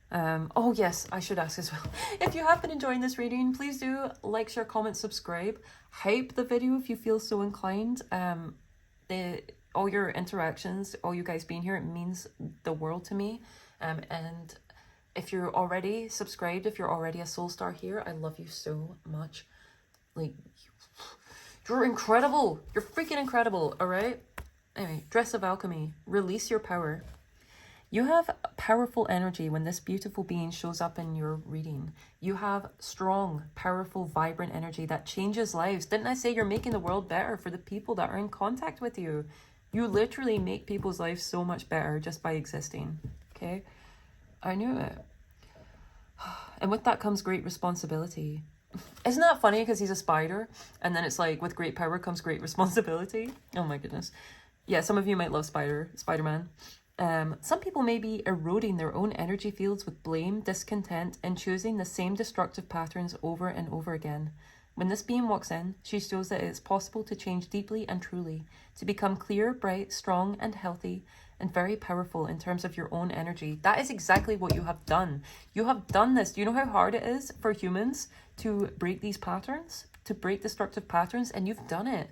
Oh yes, I should ask as well. If you have been enjoying this reading, please do like, share, comment, subscribe. Hype the video if you feel so inclined. All your interactions, all you guys being here, it means the world to me. And if you're already subscribed, if you're already a soul star here, I love you so much. Like, you're incredible. You're freaking incredible, all right? Anyway, Dress of Alchemy. Release your power. You have powerful energy when this beautiful being shows up in your reading. You have strong, powerful, vibrant energy that changes lives. Didn't I say you're making the world better for the people that are in contact with you? You literally make people's lives so much better just by existing, okay? I knew it. And with that comes great responsibility. Isn't that funny? Because he's a spider, and then it's like, with great power comes great responsibility. Oh my goodness. Yeah, some of you might love Spider-Man. Some people may be eroding their own energy fields with blame, discontent, and choosing the same destructive patterns over and over again. When this being walks in, she shows that it is possible to change deeply and truly, to become clear, bright, strong, and healthy, and very powerful in terms of your own energy. That is exactly what you have done. You have done this. Do you know how hard it is for humans to break these patterns, to break destructive patterns? And you've done it.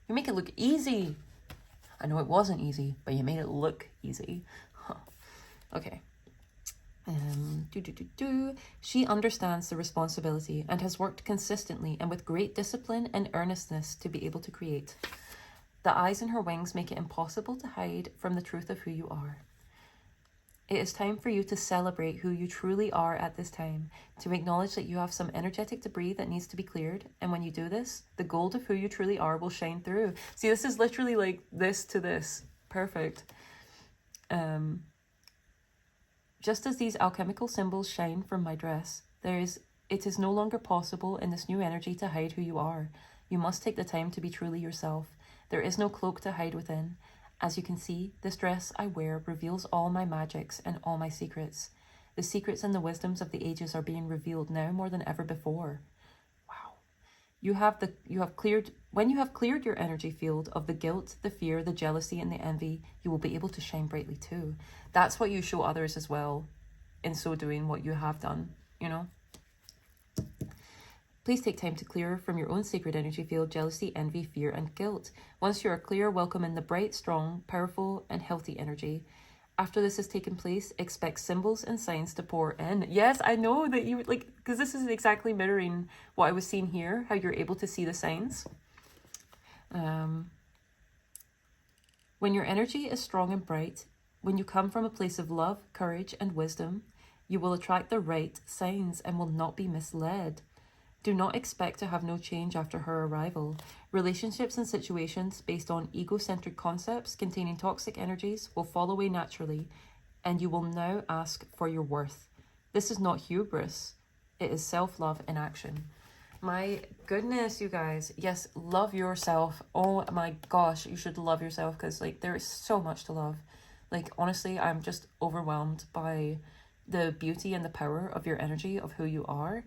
You make it look easy. I know it wasn't easy, but you made it look easy. Okay. She understands the responsibility and has worked consistently and with great discipline and earnestness to be able to create. The eyes in her wings make it impossible to hide from the truth of who you are. It is time for you to celebrate who you truly are at this time, to acknowledge that you have some energetic debris that needs to be cleared, and when you do this, the gold of who you truly are will shine through. See, this is literally like this to this. Perfect. Just as these alchemical symbols shine from my dress, it is no longer possible in this new energy to hide who you are. You must take the time to be truly yourself. There is no cloak to hide within. As you can see, this dress I wear reveals all my magics and all my secrets. The secrets and the wisdoms of the ages are being revealed now more than ever before. Wow. When you have cleared your energy field of the guilt, the fear, the jealousy, and the envy, you will be able to shine brightly too. That's what you show others as well, in so doing what you have done, you know? Please take time to clear from your own sacred energy field jealousy, envy, fear, and guilt. Once you are clear, welcome in the bright, strong, powerful, and healthy energy. After this has taken place, expect symbols and signs to pour in. Yes, I know that you like, because this is exactly mirroring what I was seeing here, how you're able to see the signs. When your energy is strong and bright, when you come from a place of love, courage, and wisdom, you will attract the right signs and will not be misled. Do not expect to have no change after her arrival. Relationships and situations based on egocentric concepts containing toxic energies will fall away naturally, and you will now ask for your worth. This is not hubris. It is self-love in action. My goodness, you guys. Yes, love yourself. Oh my gosh, you should love yourself because like there is so much to love. Like honestly, I'm just overwhelmed by the beauty and the power of your energy, of who you are.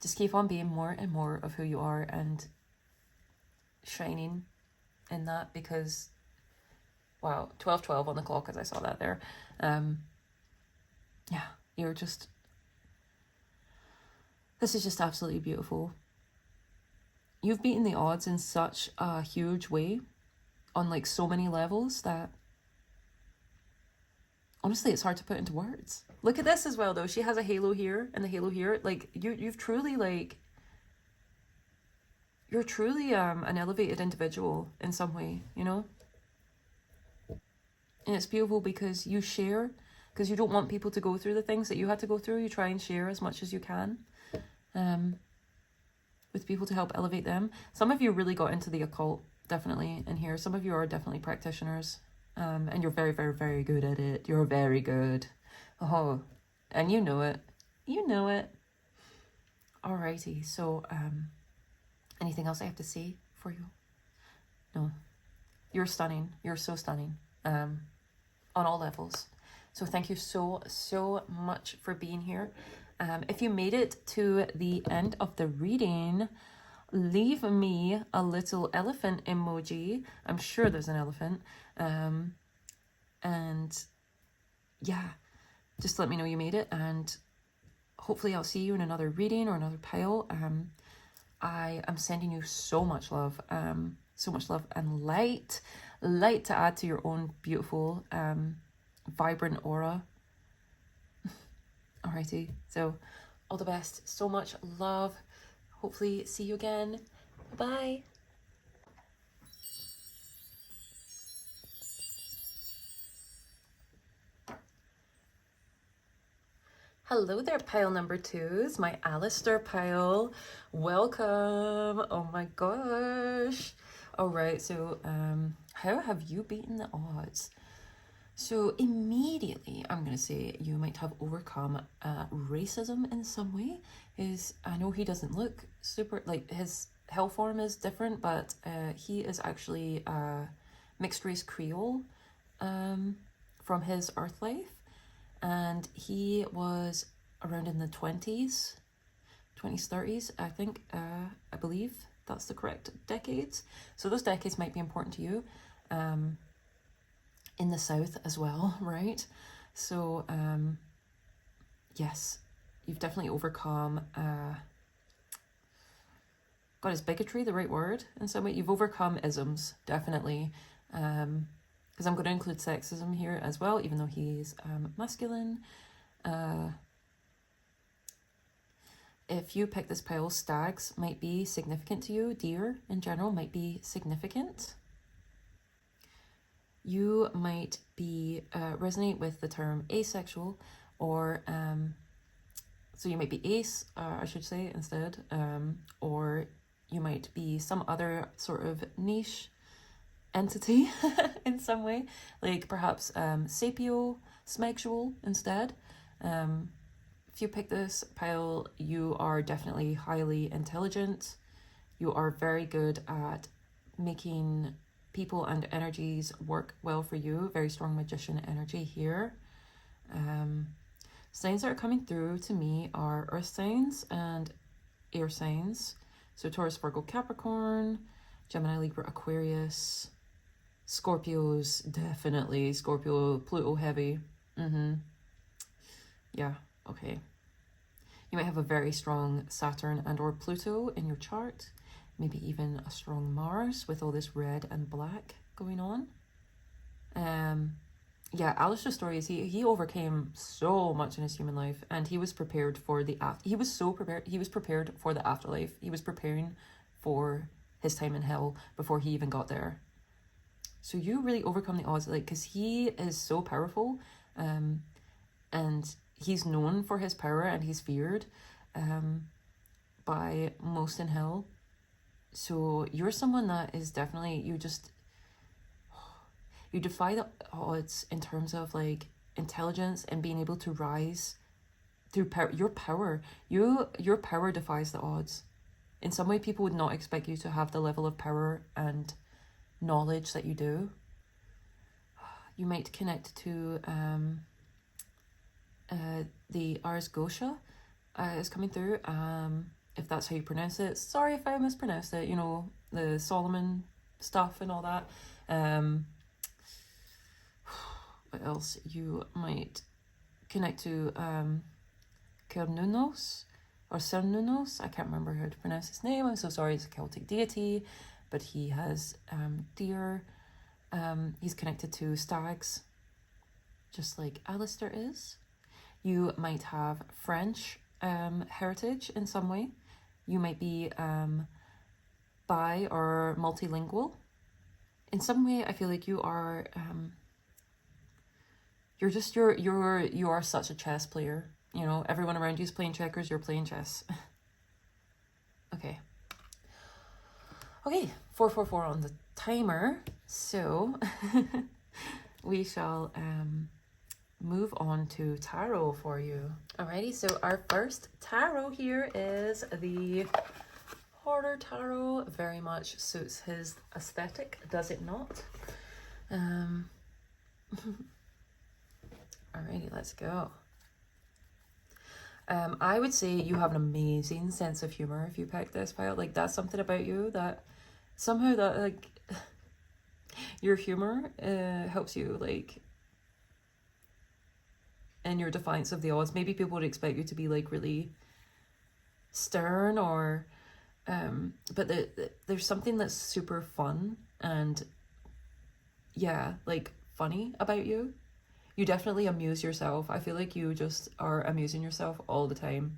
Just keep on being more and more of who you are and shining in that, because wow, 12:12 on the clock as I saw that there. Yeah, you're just, this is just absolutely beautiful. You've beaten the odds in such a huge way on like so many levels that honestly it's hard to put into words. Look at this as well though. She has a halo here and the halo here. Like you've truly like, you're truly an elevated individual in some way, you know? And it's beautiful because you share, because you don't want people to go through the things that you had to go through. You try and share as much as you can with people to help elevate them. Some of you really got into the occult, definitely, in here. Some of you are definitely practitioners. And you're very, very, very good at it. You're very good. Oh, and you know it. You know it. Alrighty, so, anything else I have to say for you? No. You're stunning. You're so stunning. On all levels. So thank you so, so much for being here. If you made it to the end of the reading, leave me a little elephant emoji. I'm sure there's an elephant. And yeah, just let me know you made it, and hopefully I'll see you in another reading or another pile. I am sending you so much love and light to add to your own beautiful, vibrant aura. Alrighty, so all the best, so much love. Hopefully see you again. Bye. Hello there, pile number 2s, my Alastor pile. Welcome. Oh my gosh. All right, so how have you beaten the odds? So immediately, I'm going to say you might have overcome racism in some way. I know he doesn't look super, like his hell form is different, but he is actually a mixed race Creole from his earth life, and he was around in the 20s, 30s, I think, I believe that's the correct decades. So those decades might be important to you, in the South as well, right? So, yes, you've definitely overcome, God, is bigotry the right word in some way? You've overcome isms, definitely. Because I'm going to include sexism here as well, even though he's masculine. If you pick this pile, stags might be significant to you. Deer in general might be significant. You might be resonate with the term asexual, or so you might be ace, I should say, instead, or you might be some other sort of niche entity in some way, like perhaps sapio-smexual instead. If you pick this pile, you are definitely highly intelligent. You are very good at making people and energies work well for you. Very strong magician energy here. Signs that are coming through to me are earth signs and air signs. So Taurus, Virgo, Capricorn, Gemini, Libra, Aquarius, Scorpios, definitely. Scorpio, Pluto heavy. Yeah, okay. You might have a very strong Saturn and or Pluto in your chart. Maybe even a strong Mars with all this red and black going on. Yeah, Alastor's story is he overcame so much in his human life, and he was prepared for the he was prepared for the afterlife. He was preparing for his time in hell before he even got there. So you really overcome the odds, like, because he is so powerful, and he's known for his power, and he's feared by most in hell. So you're someone that is definitely, you defy the odds in terms of like intelligence and being able to rise through power. Your power defies the odds. In some way, people would not expect you to have the level of power and knowledge that you do. You might connect to the Ars Goetia is coming through. If that's how you pronounce it. Sorry if I mispronounced it. You know, the Solomon stuff and all that. What else? You might connect to Cernunnos or Cernunnos. I can't remember how to pronounce his name. I'm so sorry. It's a Celtic deity, but he has deer. He's connected to stags, just like Alastor is. You might have French heritage in some way. You might be bi or multilingual. In some way, I feel like you are you are such a chess player. You know, everyone around you is playing checkers, you're playing chess. Okay. Okay, 444 on the timer. So we shall move on to tarot for you. Alrighty, so our first tarot here is the Horror Tarot. Very much suits his aesthetic, does it not? Alrighty, let's go. I would say you have an amazing sense of humor if you pick this pile. Like, that's something about you that somehow that, like, your humor helps you, like, in your defiance of the odds. Maybe people would expect you to be, like, really stern or, but there's something that's super fun and, yeah, like, funny about you. You definitely amuse yourself. I feel like you just are amusing yourself all the time.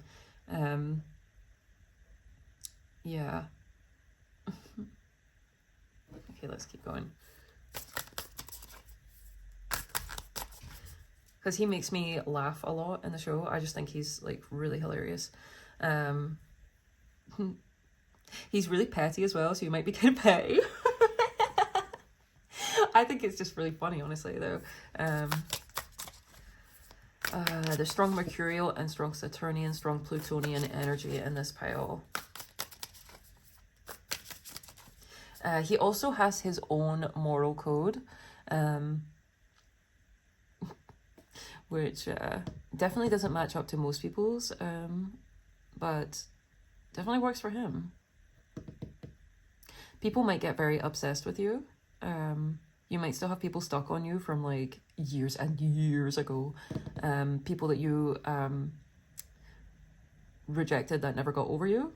Yeah. Okay, let's keep going. Because he makes me laugh a lot in the show. I just think he's, like, really hilarious. He's really petty as well, so you might be kind of petty. I think it's just really funny, honestly, though. There's strong Mercurial and strong Saturnian, strong Plutonian energy in this pile. He also has his own moral code, which definitely doesn't match up to most people's, but definitely works for him. People might get very obsessed with you. You might still have people stuck on you from like years and years ago. People that you rejected that never got over you.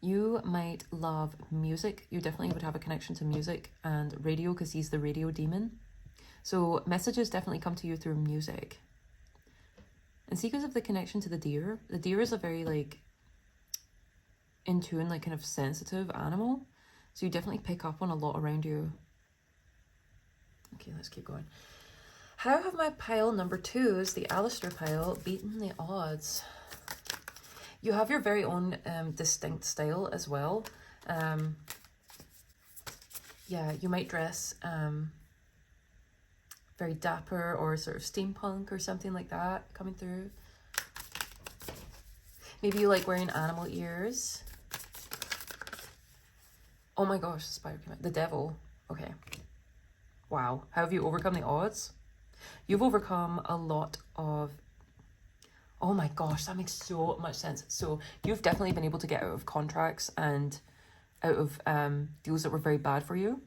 You might love music. You definitely would have a connection to music and radio because he's the radio demon. So messages definitely come to you through music. And see, because of the connection to the deer is a very like in tune, like kind of sensitive animal. So you definitely pick up on a lot around you. Okay, let's keep going. How have my pile number 2s, the Alastor pile, beaten the odds? You have your very own distinct style as well. Yeah, you might dress very dapper or sort of steampunk or something like that coming through. Maybe you like wearing animal ears. Oh my gosh, the spider came out. The devil. Okay. Wow. How have you overcome the odds? You've overcome a lot of... Oh my gosh, that makes so much sense. So you've definitely been able to get out of contracts and out of deals that were very bad for you.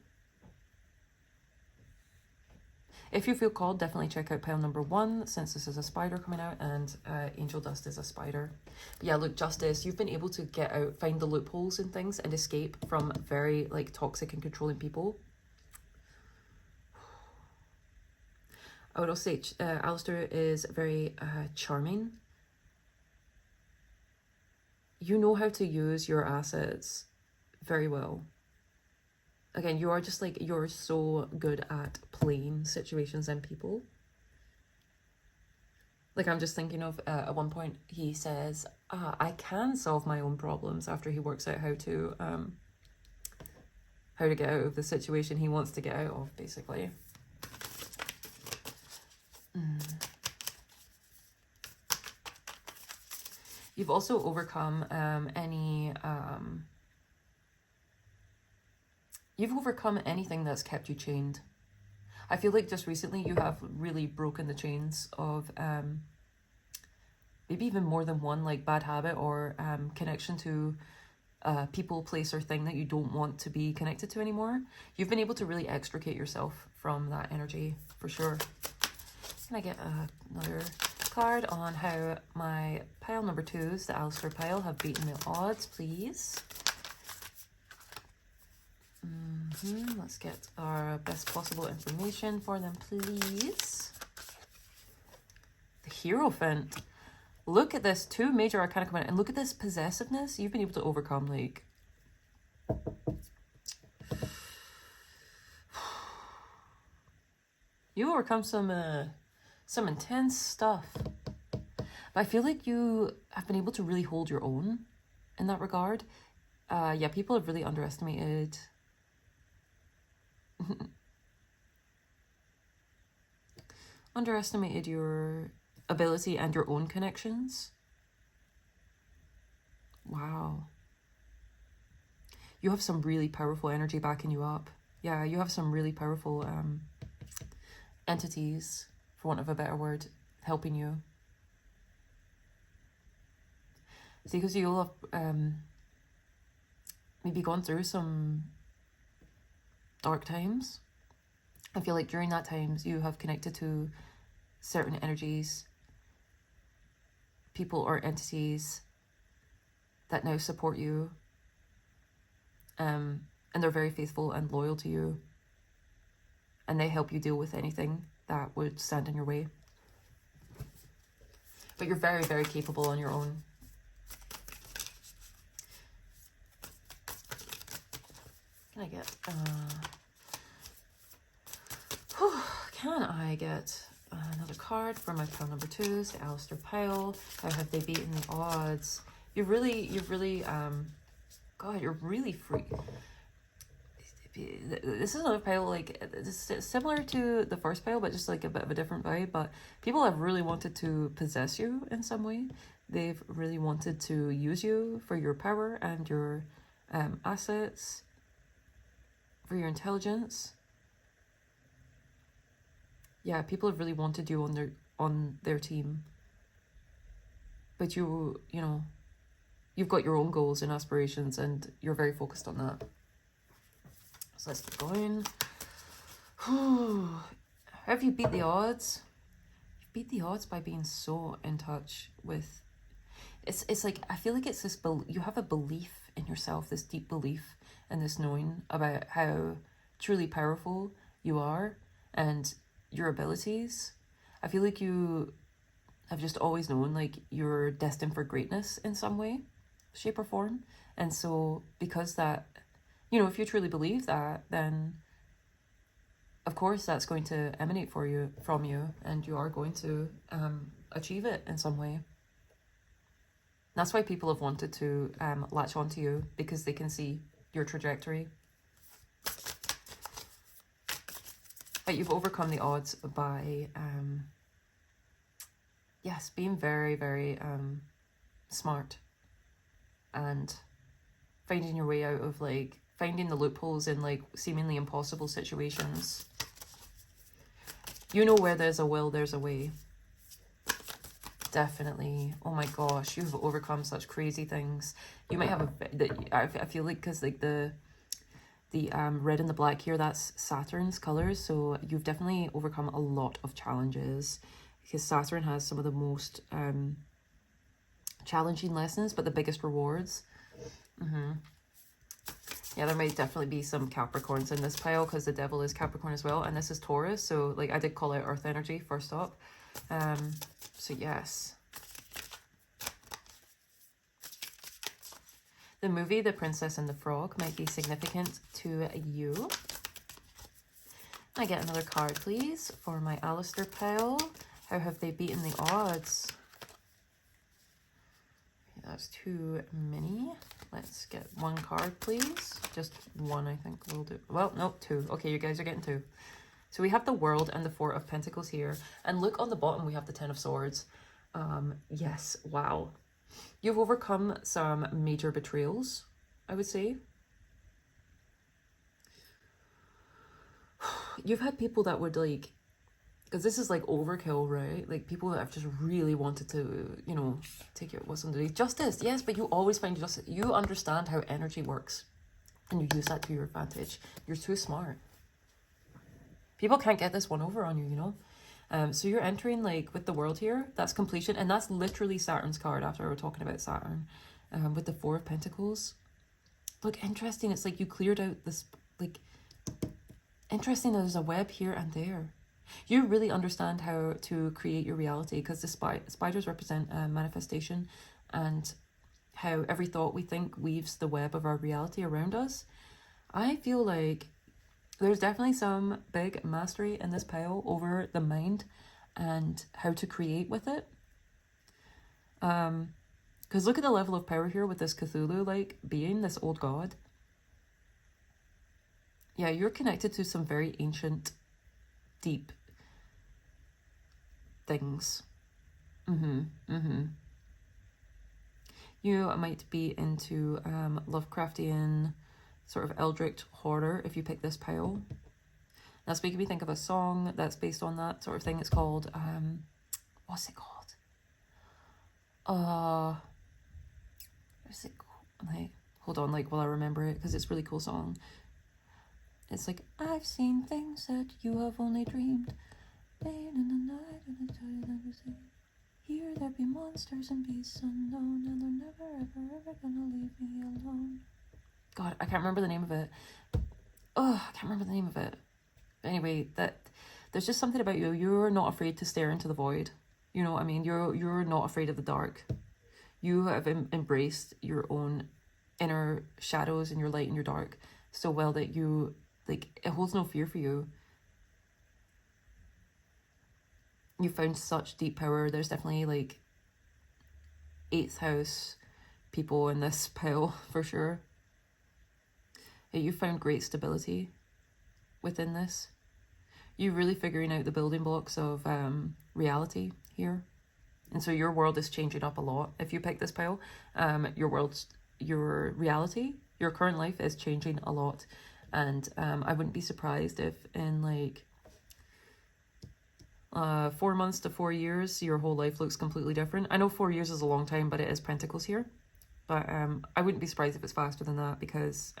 If you feel called, definitely check out pile number 1, since this is a spider coming out, and angel dust is a spider. But yeah, look, justice, you've been able to get out, find the loopholes and things, and escape from very like toxic and controlling people. I would also say Alastor is very charming. You know how to use your assets very well. Again, you are just like, you're so good at playing situations and people. Like, I'm just thinking of, at one point, he says, I can solve my own problems, after he works out how to get out of the situation he wants to get out of, basically. You've also overcome you've overcome anything that's kept you chained. I feel like just recently you have really broken the chains of maybe even more than one like bad habit or connection to people, place, or thing that you don't want to be connected to anymore. You've been able to really extricate yourself from that energy, for sure. Can I get another card on how my pile number 2s, the Alastor pile, have beaten the odds, please? Let's get our best possible information for them, please. The Hierophant. Look at this, 2 major arcana coming out, and look at this possessiveness. You've been able to overcome, like... You overcome some intense stuff. But I feel like you have been able to really hold your own in that regard. Yeah, people have really underestimated... underestimated your ability and your own connections. Wow. You have some really powerful energy backing you up. Yeah, you have some really powerful entities, for want of a better word, helping you. See, because you'll have maybe gone through some dark times. I feel like during that times you have connected to certain energies, people or entities that now support you, and they're very faithful and loyal to you, and they help you deal with anything that would stand in your way. But you're very, very capable on your own. Can I get can I get another card for my pile number 2s, the Alastor pile? How have they beaten the odds? You've really God, you're really free. this is another pile, like, it's similar to the first pile, but just like a bit of a different vibe. But people have really wanted to possess you in some way. They've really wanted to use you for your power and your assets, for your intelligence. Yeah, people have really wanted you on their team. But you know, you've got your own goals and aspirations, and you're very focused on that. So let's keep going. Have you beat the odds? You beat the odds by being so in touch with... It's like, I feel like it's this... You have a belief in yourself, this deep belief and this knowing about how truly powerful you are and your abilities. I feel like you have just always known, like, you're destined for greatness in some way, shape or form. And so because that... You know, if you truly believe that, then of course that's going to emanate from you, and you are going to achieve it in some way. That's why people have wanted to latch onto you, because they can see your trajectory. But you've overcome the odds by, yes, being very, very smart and finding your way out of, like, finding the loopholes in, like, seemingly impossible situations. You know, where there's a will, there's a way. Definitely. Oh my gosh, you've overcome such crazy things. You might have I feel like, because, like, the red and the black here, that's Saturn's colors. So you've definitely overcome a lot of challenges, because Saturn has some of the most challenging lessons, but the biggest rewards. Yeah, there might definitely be some Capricorns in this pile, because the devil is Capricorn as well, and this is Taurus. So, like, I did call out Earth energy first up. So yes. The movie The Princess and the Frog might be significant to you. I get another card, please, for my Alastor pile. How have they beaten the odds? That's too many. Let's get one card, please. Just one, I think will do. Well, no, two. Okay, you guys are getting two. So we have the World and the Four of Pentacles here. And look, on the bottom, we have the Ten of Swords. Yes, wow. You've overcome some major betrayals, I would say. You've had people that would, like... Because this is, like, overkill, right? Like, people that have just really wanted to, you know, take your wisdom to justice. Yes, but you always find justice. You understand how energy works, and you use that to your advantage. You're too smart. People can't get this one over on you, you know? So you're entering, like, with the World here. That's completion, and that's literally Saturn's card after we were talking about Saturn. With the Four of Pentacles. Look, interesting. It's like you cleared out this, like... Interesting, there's a web here and there. You really understand how to create your reality, because the spiders represent manifestation, and how every thought we think weaves the web of our reality around us. I feel like there's definitely some big mastery in this pile over the mind and how to create with it. Because look at the level of power here with this Cthulhu-like being, this old god. Yeah, you're connected to some very ancient, deep things. You might be into Lovecraftian sort of eldritch horror if you pick this pile. That's making me think of a song that's based on that sort of thing. It's called what's it called? What's it called? Like, hold on, like, while I remember it, because it's a really cool song. It's like, I've seen things that you have only dreamed. Late in the night, and I tell you that you see. Here there be monsters and beasts unknown, and they're never, ever, ever gonna leave me alone. God, I can't remember the name of it. Oh, I can't remember the name of it. Anyway, there's just something about you. You're not afraid to stare into the void. You know what I mean? You're not afraid of the dark. You have embraced your own inner shadows and your light and your dark so well that you, like, it holds no fear for you. You found such deep power. There's definitely, like, 8th house people in this pile for sure. You found great stability within this. You're really figuring out the building blocks of reality here. And so your world is changing up a lot. If you pick this pile, your reality, your current life is changing a lot. And I wouldn't be surprised if in like 4 months to 4 years, your whole life looks completely different. I know 4 years is a long time, but it is Pentacles here. But I wouldn't be surprised if it's faster than that because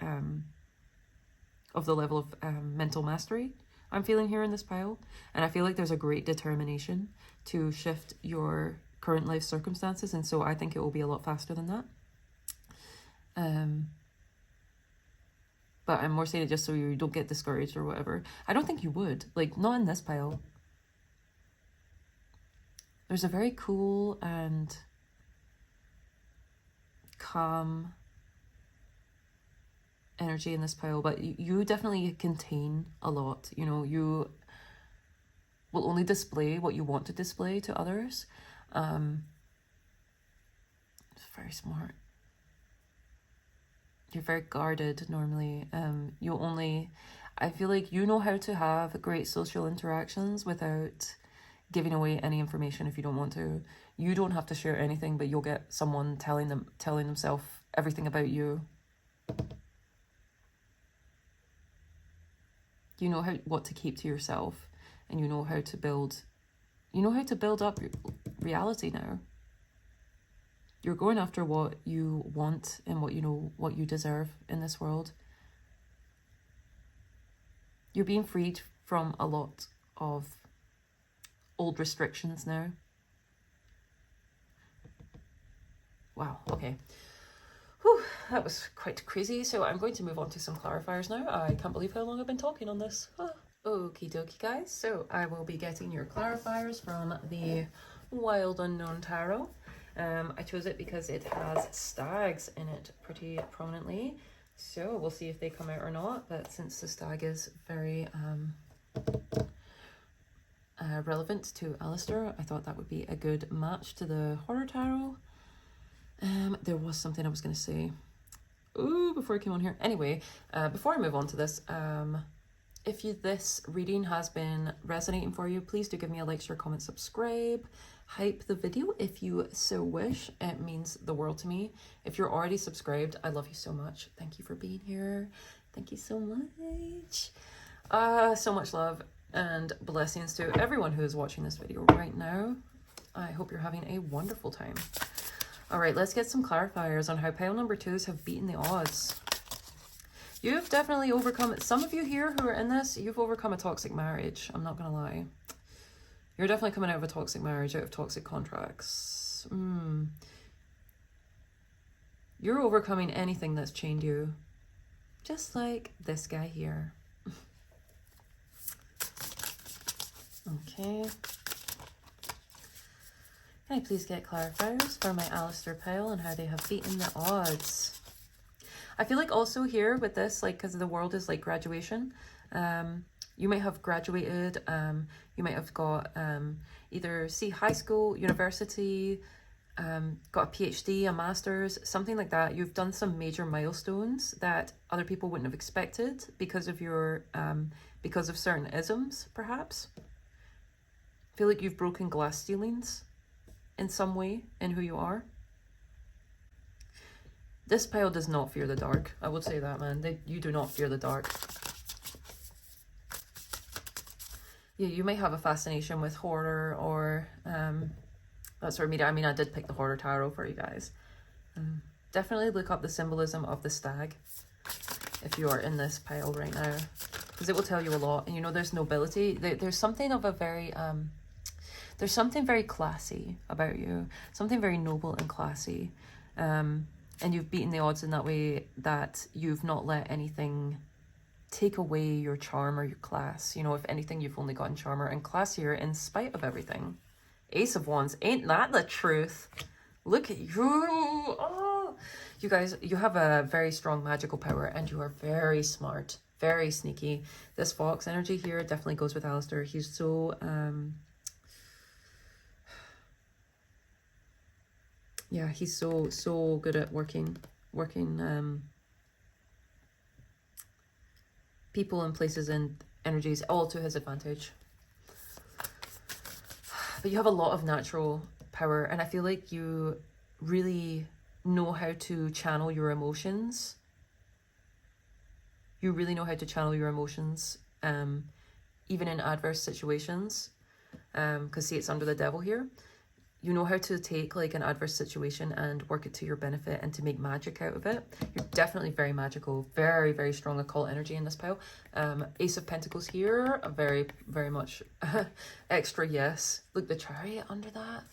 of the level of mental mastery I'm feeling here in this pile. And I feel like there's a great determination to shift your current life circumstances. And so I think it will be a lot faster than that. But I'm more saying it just so you don't get discouraged or whatever. I don't think you would. Like, not in this pile. There's a very cool and calm energy in this pile, but you definitely contain a lot. You know, you will only display what you want to display to others. It's very smart. You're very guarded normally. I feel like you know how to have great social interactions without giving away any information if you don't want to. You don't have to share anything, but you'll get someone telling themselves everything about you. You know what to keep to yourself, and you know how to build up reality now. You're going after what you want and what you deserve in this world. You're being freed from a lot of old restrictions now. Wow, okay. Whew, that was quite crazy. So I'm going to move on to some clarifiers now. I can't believe how long I've been talking on this. Okie dokie, guys. So I will be getting your clarifiers from the Wild Unknown Tarot. I chose it because it has stags in it pretty prominently. So we'll see if they come out or not. But since the stag is very relevant to Alastor, I thought that would be a good match to the Horror Tarot. There was something I was going to say. Before I came on here. Anyway, before I move on to this, if this reading has been resonating for you, please do give me a like, share, comment, subscribe. Hype the video if you so wish. It means the world to me. If you're already subscribed, I love you so much. Thank you for being here. Thank you so much. So much love and blessings to everyone who is watching this video right now. I hope you're having a wonderful time. All right, let's get some clarifiers on how pile number 2s have beaten the odds. You've definitely overcome, some of you here who are in this, you've overcome a toxic marriage. I'm not going to lie. You're definitely coming out of a toxic marriage, out of toxic contracts. You're overcoming anything that's chained you. Just like this guy here. Okay. Can I please get clarifiers for my Alastor pile and how they have beaten the odds? I feel like also here with this, like, because the world is like graduation, you might have graduated, you might have got either high school, university, got a PhD, a master's, something like that. You've done some major milestones that other people wouldn't have expected because of your because of certain isms, perhaps. I feel like you've broken glass ceilings in some way in who you are. This pile does not fear the dark. I would say that, man. You do not fear the dark. Yeah, you might have a fascination with horror or that sort of media. I mean, I did pick the Horror Tarot for you guys. Definitely look up the symbolism of the stag if you are in this pile right now, because it will tell you a lot. And you know, there's nobility. There's something of a very there's something very classy about you, something very noble and classy. And you've beaten the odds in that way, that you've not let anything take away your charm or your class. You know, if anything, you've only gotten charmer and classier in spite of everything. Ace of Wands, ain't that the truth? Look at you. Oh, you guys, you have a very strong magical power and you are very smart, very sneaky. This fox energy here definitely goes with Alastor. He's so yeah, he's so good at working people and places and energies, all to his advantage. But you have a lot of natural power, and I feel like you really know how to channel your emotions. You really know how to channel your emotions, even in adverse situations. Because see, it's under the devil here. You know how to take like an adverse situation and work it to your benefit and to make magic out of it. You're definitely very magical, very, very strong occult energy in this pile. Ace of Pentacles here, a very, very much extra yes. Look, the Chariot under that.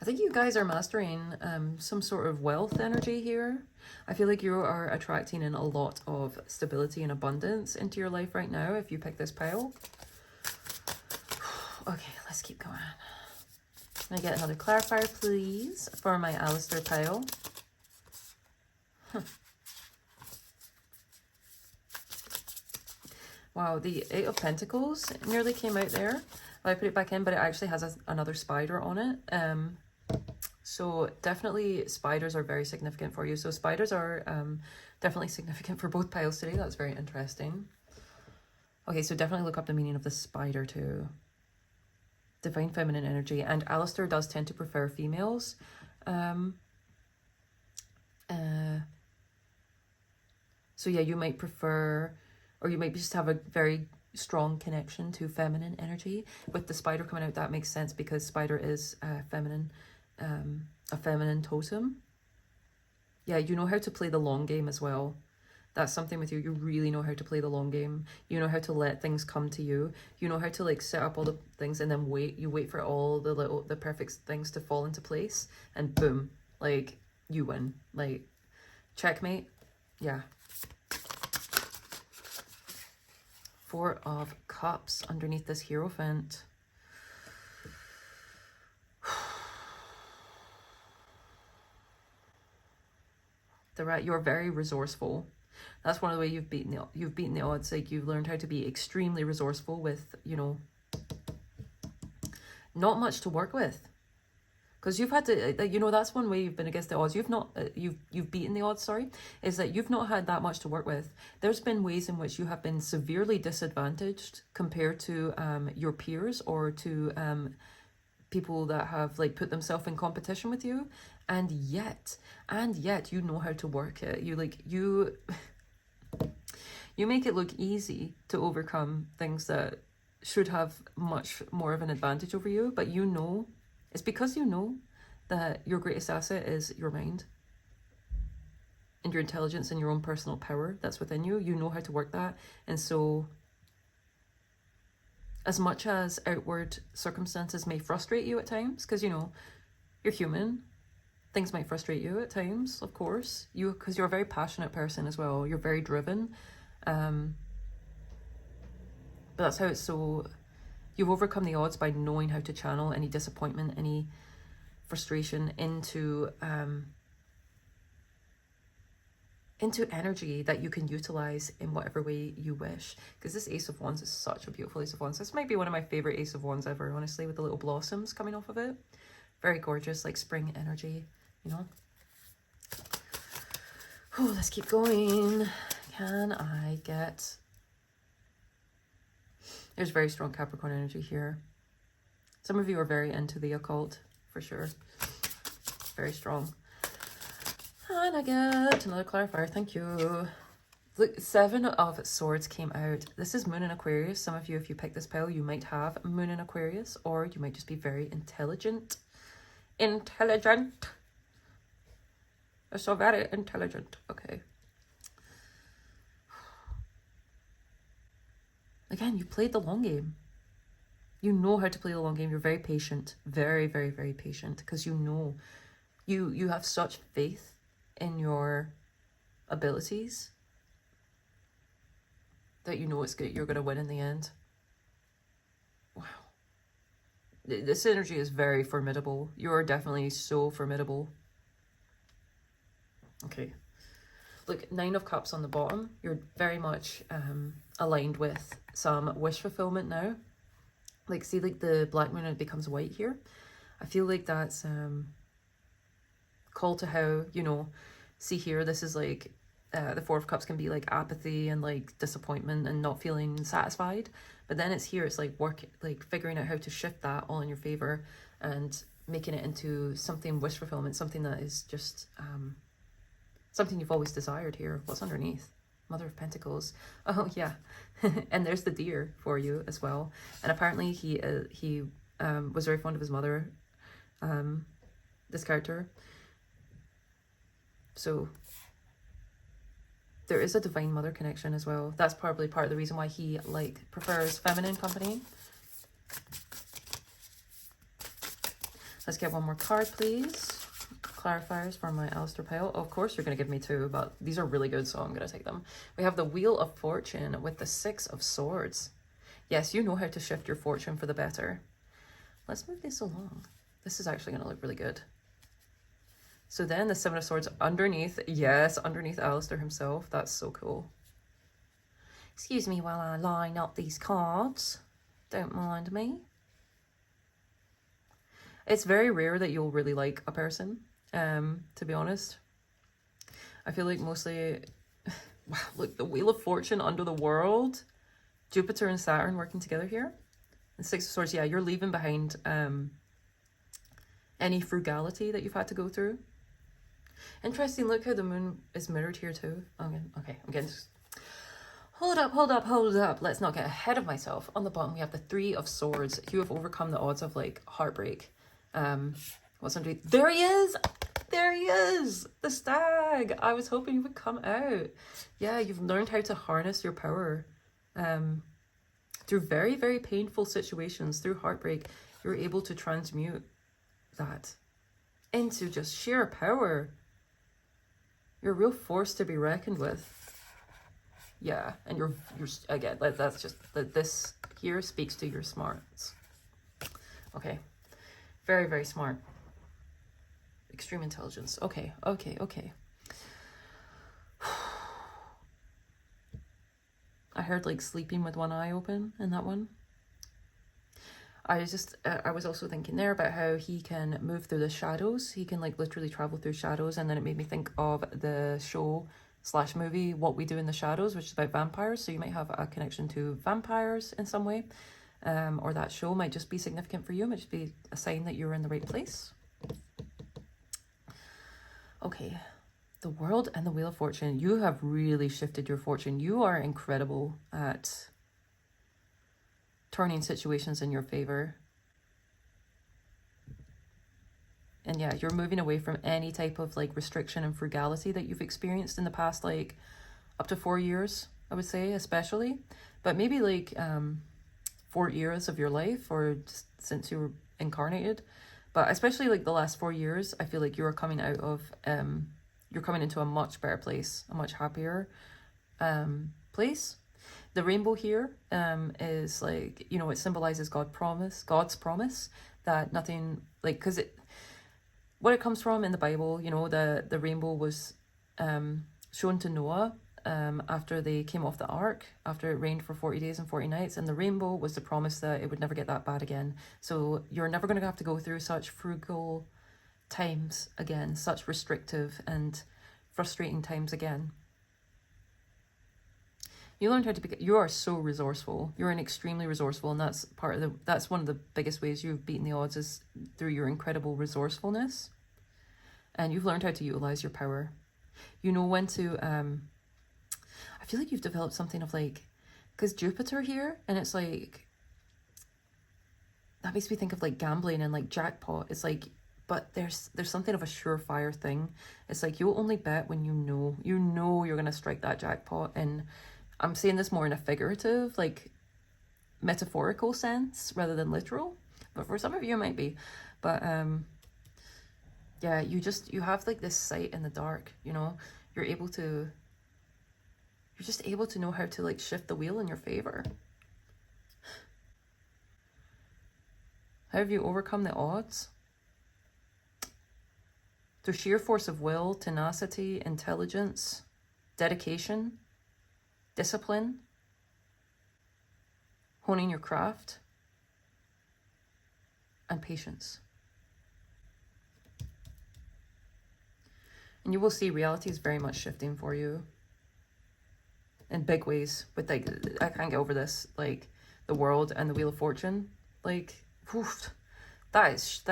I think you guys are mastering some sort of wealth energy here. I feel like you are attracting in a lot of stability and abundance into your life right now if you pick this pile. Okay, let's keep going. Can I get another clarifier, please, for my Alastor pile? Wow, the Eight of Pentacles nearly came out there. I put it back in, but it actually has another spider on it. So definitely spiders are very significant for you. So spiders are definitely significant for both piles today. That's very interesting. Okay, so definitely look up the meaning of the spider too. Divine feminine energy, and Alastor does tend to prefer females. So yeah, you might prefer, or you might just have a very strong connection to feminine energy. With the spider coming out, that makes sense because spider is a feminine totem. Yeah, you know how to play the long game as well. That's something with you. You really know how to play the long game. You know how to let things come to you. You know how to like set up all the things and then wait. You wait for all the perfect things to fall into place, and boom, like you win. Like checkmate. Yeah. Four of Cups underneath this Hierophant. You're very resourceful. That's one of the ways you've beaten the odds. Like you've learned how to be extremely resourceful with, you know, not much to work with. Because you've had to, you know, that's one way you've been against the odds. You've not, you've beaten the odds, sorry, is that you've not had that much to work with. There's been ways in which you have been severely disadvantaged compared to your peers or to people that have like put themselves in competition with you, and yet you know how to work it. You make it look easy to overcome things that should have much more of an advantage over you, but you know, it's because you know that your greatest asset is your mind and your intelligence and your own personal power that's within you. You know how to work that. And so as much as outward circumstances may frustrate you at times, because, you know, you're human, things might frustrate you at times, of course, because you're a very passionate person as well. You're very driven. But that's how it's so, you've overcome the odds by knowing how to channel any disappointment, any frustration into energy that you can utilize in whatever way you wish. Because this Ace of Wands is such a beautiful Ace of Wands. This might be one of my favorite Ace of Wands ever, honestly, with the little blossoms coming off of it. Very gorgeous, like spring energy, you know. Oh, let's keep going. Can I get... There's very strong Capricorn energy here. Some of you are very into the occult, for sure. Very strong. And I get another clarifier, thank you. Look, Seven of Swords came out. This is Moon in Aquarius. Some of you, if you pick this pile, you might have Moon in Aquarius, or you might just be very intelligent. Intelligent. You're so very intelligent. Okay. Again, you played the long game. You know how to play the long game. You're very patient. Very, very, very patient. Because you know, you have such faith in your abilities that you know it's good. You're going to win in the end. Wow. This energy is very formidable. You're definitely so formidable. Okay. Look, Nine of Cups on the bottom. You're very much aligned with some wish fulfillment now. Like, see, like the black moon, it becomes white here. I feel like that's call to how, you know, see here, this is like the Four of Cups can be like apathy and like disappointment and not feeling satisfied. But then it's here, it's like figuring out how to shift that all in your favor and making it into something wish fulfillment, something that is just something you've always desired here. What's underneath? Mother of Pentacles. Oh yeah. And there's the deer for you as well. And apparently he was very fond of his mother, this character. So there is a divine mother connection as well. That's probably part of the reason why he like prefers feminine company. Let's get one more card, please. Clarifiers for my Alastor pile. Oh, of course you're going to give me two, but these are really good, so I'm going to take them. We have the Wheel of Fortune with the Six of Swords. Yes, you know how to shift your fortune for the better. Let's move this along. This is actually going to look really good. So then the Seven of Swords underneath. Yes, underneath Alastor himself. That's so cool. Excuse me while I line up these cards. Don't mind me. It's very rare that you'll really like a person, to be honest. I feel like mostly... Wow, look, the Wheel of Fortune under the world. Jupiter and Saturn working together here. And Six of Swords, yeah, you're leaving behind any frugality that you've had to go through. Interesting, look how the moon is mirrored here too. Okay, I'm getting... Hold up. Let's not get ahead of myself. On the bottom, we have the Three of Swords. You have overcome the odds of, like, heartbreak. What's underneath? There he is! There he is! The stag! I was hoping he would come out. Yeah, you've learned how to harness your power. Through very, very painful situations, through heartbreak, you're able to transmute that into just sheer power. You're a real force to be reckoned with. Yeah, and you're again, that's just, this here speaks to your smarts. Okay. Very, very smart. Extreme intelligence. Okay. I heard like sleeping with one eye open in that one. I was also thinking there about how he can move through the shadows. He can like literally travel through shadows, and then it made me think of the show / movie What We Do in the Shadows, which is about vampires. So you might have a connection to vampires in some way, or that show might just be significant for you. It might just be a sign that you're in the right place. Okay, the World and the Wheel of Fortune. You have really shifted your fortune. You are incredible at turning situations in your favor. And yeah, you're moving away from any type of like restriction and frugality that you've experienced in the past, like up to 4 years, I would say, especially. But maybe like 4 years of your life, or just since you were incarnated. But especially like the last 4 years, I feel like you're coming out of, you're coming into a much better place, a much happier place. The rainbow here is like, you know, it symbolizes God's promise that nothing, like, because what it comes from in the Bible, you know, the rainbow was shown to Noah after they came off the ark, after it rained for 40 days and 40 nights, and the rainbow was the promise that it would never get that bad again. So you're never going to have to go through such frugal times again, such restrictive and frustrating times again. You learned how to be, you are so resourceful. You're extremely resourceful, and that's one of the biggest ways you've beaten the odds, is through your incredible resourcefulness. And you've learned how to utilize your power. You know when to, I feel like you've developed something of like, because Jupiter here, and it's like, that makes me think of like gambling and like jackpot. It's like, but there's something of a surefire thing. It's like, you'll only bet when you know you're going to strike that jackpot. And I'm saying this more in a figurative, like metaphorical sense rather than literal, but for some of you it might be. But yeah, you have like this sight in the dark, you know. You're just able to know how to like shift the wheel in your favor. How have you overcome the odds? Through sheer force of will, tenacity, intelligence, dedication, discipline, honing your craft, and patience. And you will see reality is very much shifting for you. in big ways. But like, I can't get over this. Like, the world and the Wheel of Fortune. Like, oof, that's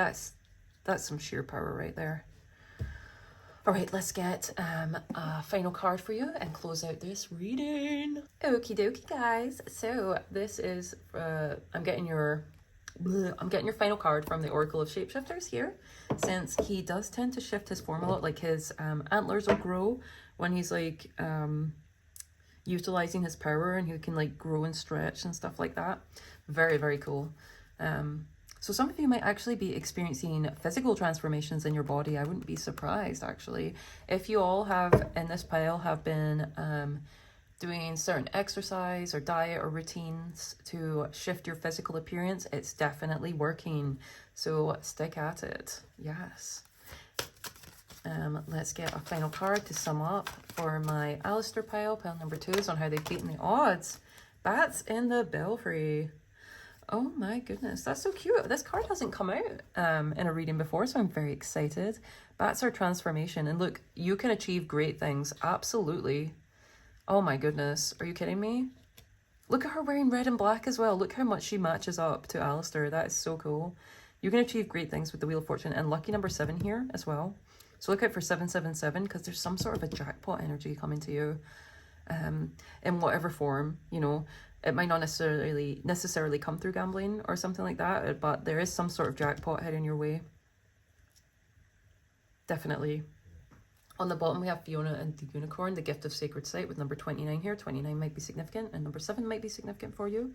some sheer power right there. All right, let's get a final card for you and close out this reading. Okie dokie, guys. So this is I'm getting your final card from the Oracle of Shapeshifters here, since he does tend to shift his form a lot. Like, his antlers will grow when he's like utilizing his power, and he can like grow and stretch and stuff like that. Very, very cool. So some of you might actually be experiencing physical transformations in your body. I wouldn't be surprised, actually. If you all have, in this pile, have been doing certain exercise or diet or routines to shift your physical appearance, it's definitely working. So stick at it. Yes. Let's get a final card to sum up for my Alastor pile. Pile number 2 is on how they've beaten the odds. Bats in the Belfry. Oh my goodness, that's so cute. This card hasn't come out in a reading before, so I'm very excited. Bats are transformation. And look, you can achieve great things. Absolutely. Oh my goodness. Are you kidding me? Look at her wearing red and black as well. Look how much she matches up to Alastor. That is so cool. You can achieve great things with the Wheel of Fortune. And lucky number 7 here as well. So look out for 777, because there's some sort of a jackpot energy coming to you in whatever form, you know. It might not necessarily come through gambling or something like that, but there is some sort of jackpot heading your way. Definitely. On the bottom, we have Fiona and the Unicorn, the Gift of Sacred Sight, with number 29 here. 29 might be significant, and number 7 might be significant for you.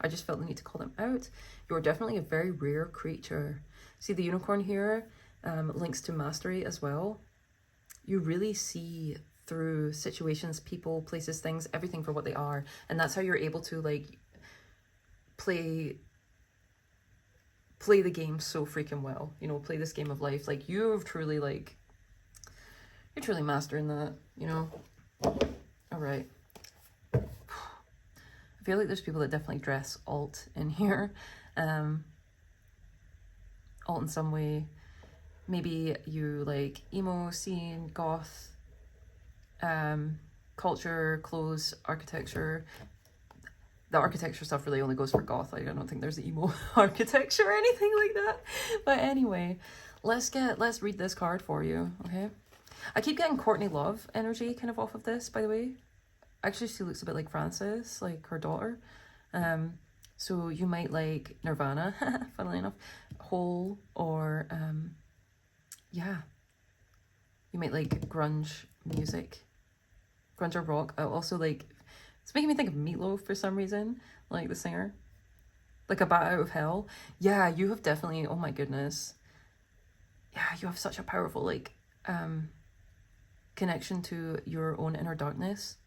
I just felt the need to call them out. You are definitely a very rare creature. See, the Unicorn here links to mastery as well. You really see through situations, people, places, things, everything for what they are. And that's how you're able to like play the game so freaking well. You know, play this game of life. Like, you're truly mastering that, you know. All right. I feel like there's people that definitely dress alt in here. Alt in some way. Maybe you like emo scene, goth, culture, clothes, architecture. The architecture stuff really only goes for goth. Like, I don't think there's emo architecture or anything like that. But anyway, let's read this card for you, okay? I keep getting Courtney Love energy kind of off of this, by the way. Actually, she looks a bit like Frances, like her daughter. So you might like Nirvana, funnily enough, Hole, or yeah, you might like grunge music, grunge or rock. Also, like, it's making me think of Meatloaf for some reason, like the singer, like A Bat Out of Hell. Yeah, you have definitely, oh my goodness, yeah, you have such a powerful like connection to your own inner darkness,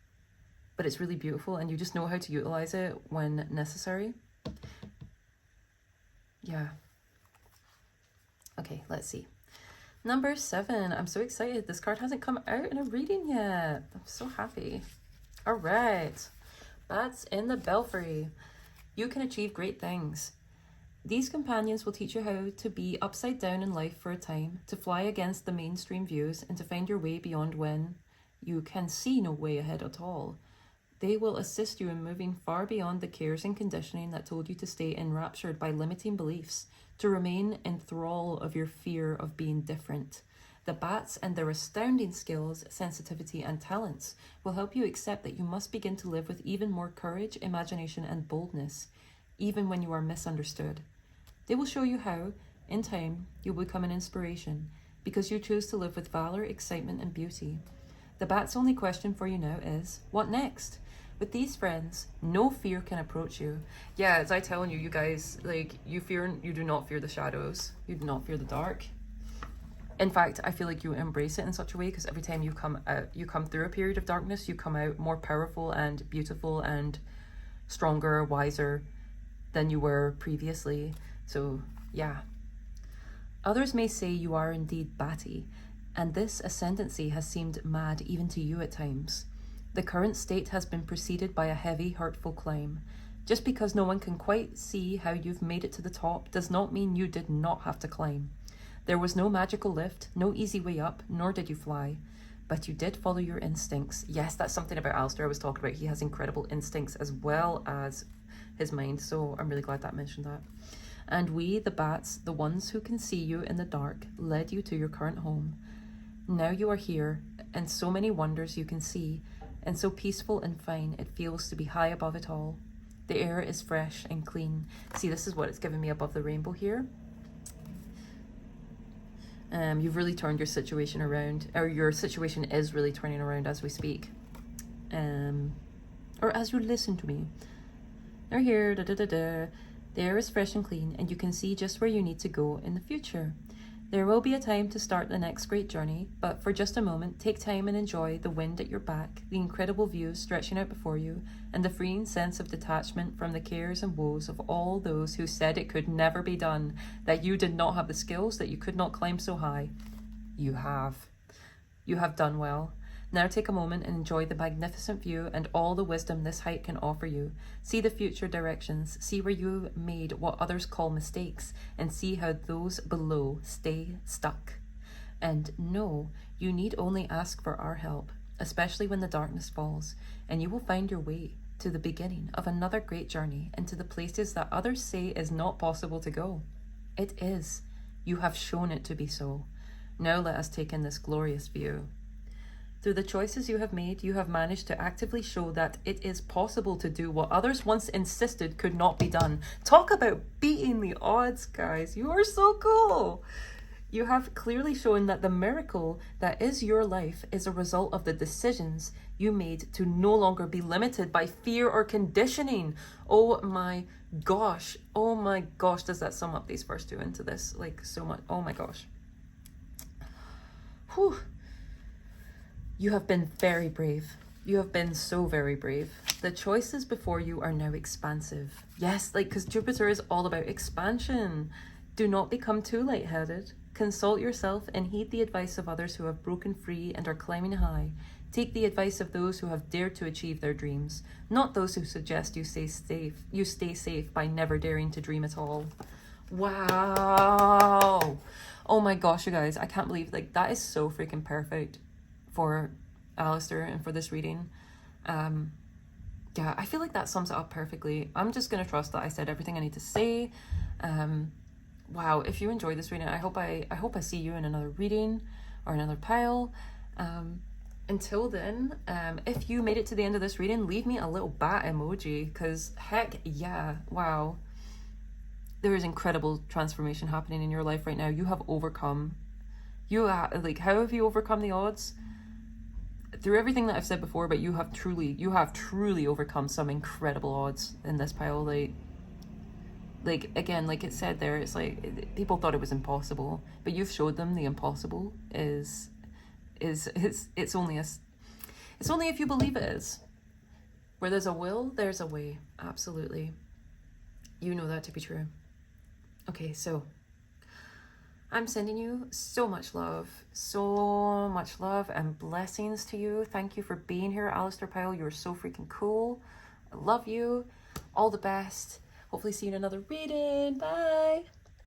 but it's really beautiful, and you just know how to utilize it when necessary. Yeah. Okay, let's see. Number 7. I'm so excited. This card hasn't come out in a reading yet. I'm so happy. All right. Bats in the Belfry. You can achieve great things. These companions will teach you how to be upside down in life for a time, to fly against the mainstream views, and to find your way beyond when you can see no way ahead at all. They will assist you in moving far beyond the cares and conditioning that told you to stay enraptured by limiting beliefs, to remain in thrall of your fear of being different. The bats and their astounding skills, sensitivity, and talents will help you accept that you must begin to live with even more courage, imagination, and boldness, even when you are misunderstood. They will show you how, in time, you'll become an inspiration, because you choose to live with valor, excitement, and beauty. The bat's only question for you now is, what next? With these friends, no fear can approach you. Yeah, as I telling you, you guys, like, you do not fear the shadows. You do not fear the dark. In fact, I feel like you embrace it in such a way, because every time you come through a period of darkness, you come out more powerful and beautiful and stronger, wiser than you were previously. So, yeah. Others may say you are indeed batty, and this ascendancy has seemed mad even to you at times. The current state has been preceded by a heavy, hurtful climb. Just because no one can quite see how you've made it to the top does not mean you did not have to climb. There was no magical lift, no easy way up, nor did you fly. but you did follow your instincts. Yes, that's something about Alastor I was talking about. He has incredible instincts as well as his mind, so I'm really glad that I mentioned that. And we, the bats, the ones who can see you in the dark, led you to your current home. Now you are here, and so many wonders you can see, and so peaceful and fine it feels to be high above it all. The air is fresh and clean. See, this is what it's giving me above the rainbow here. You've really turned your situation around, or your situation is really turning around as we speak. Or as you listen to me. They're here, da da da da. The air is fresh and clean, and you can see just where you need to go in the future. There will be a time to start the next great journey, but for just a moment, take time and enjoy the wind at your back, the incredible views stretching out before you, and the freeing sense of detachment from the cares and woes of all those who said it could never be done, that you did not have the skills, that you could not climb so high. You have. You have done well. Now take a moment and enjoy the magnificent view and all the wisdom this height can offer you. See the future directions, see where you made what others call mistakes, and see how those below stay stuck. And know you need only ask for our help, especially when the darkness falls, and you will find your way to the beginning of another great journey into the places that others say is not possible to go. It is. You have shown it to be so. Now let us take in this glorious view. Through the choices you have made, you have managed to actively show that it is possible to do what others once insisted could not be done. Talk about beating the odds, guys. You are so cool. You have clearly shown that the miracle that is your life is a result of the decisions you made to no longer be limited by fear or conditioning. Oh my gosh. Oh my gosh. Does that sum up these first two into this? Like so much. Oh my gosh. Whew. You have been very brave. You have been so very brave. The choices before you are now expansive. Yes, like, because Jupiter is all about expansion. Do not become too lightheaded. Consult yourself and heed the advice of others who have broken free and are climbing high. Take the advice of those who have dared to achieve their dreams, not those who suggest you stay safe. You stay safe by never daring to dream at all. Wow. Oh my gosh, you guys, I can't believe, like, that is so freaking perfect for Alastor and for this reading. Yeah, I feel like that sums it up perfectly. I'm just gonna trust that I said everything I need to say. Wow, if you enjoyed this reading, I hope I see you in another reading or another pile. Until then, if you made it to the end of this reading, leave me a little bat emoji, because heck yeah, wow. There is incredible transformation happening in your life right now. You have overcome. Like, how have you overcome the odds? Through everything that I've said before, but you have truly overcome some incredible odds in this pile. Like again, like it said there, it's like people thought it was impossible, but you've showed them the impossible is it's only if you believe it is. Where there's a will, there's a way. Absolutely. You know that to be true. Okay, so I'm sending you so much love and blessings to you. Thank you for being here, Alastor Pyle. You're so freaking cool. I love you. All the best. Hopefully see you in another reading. Bye.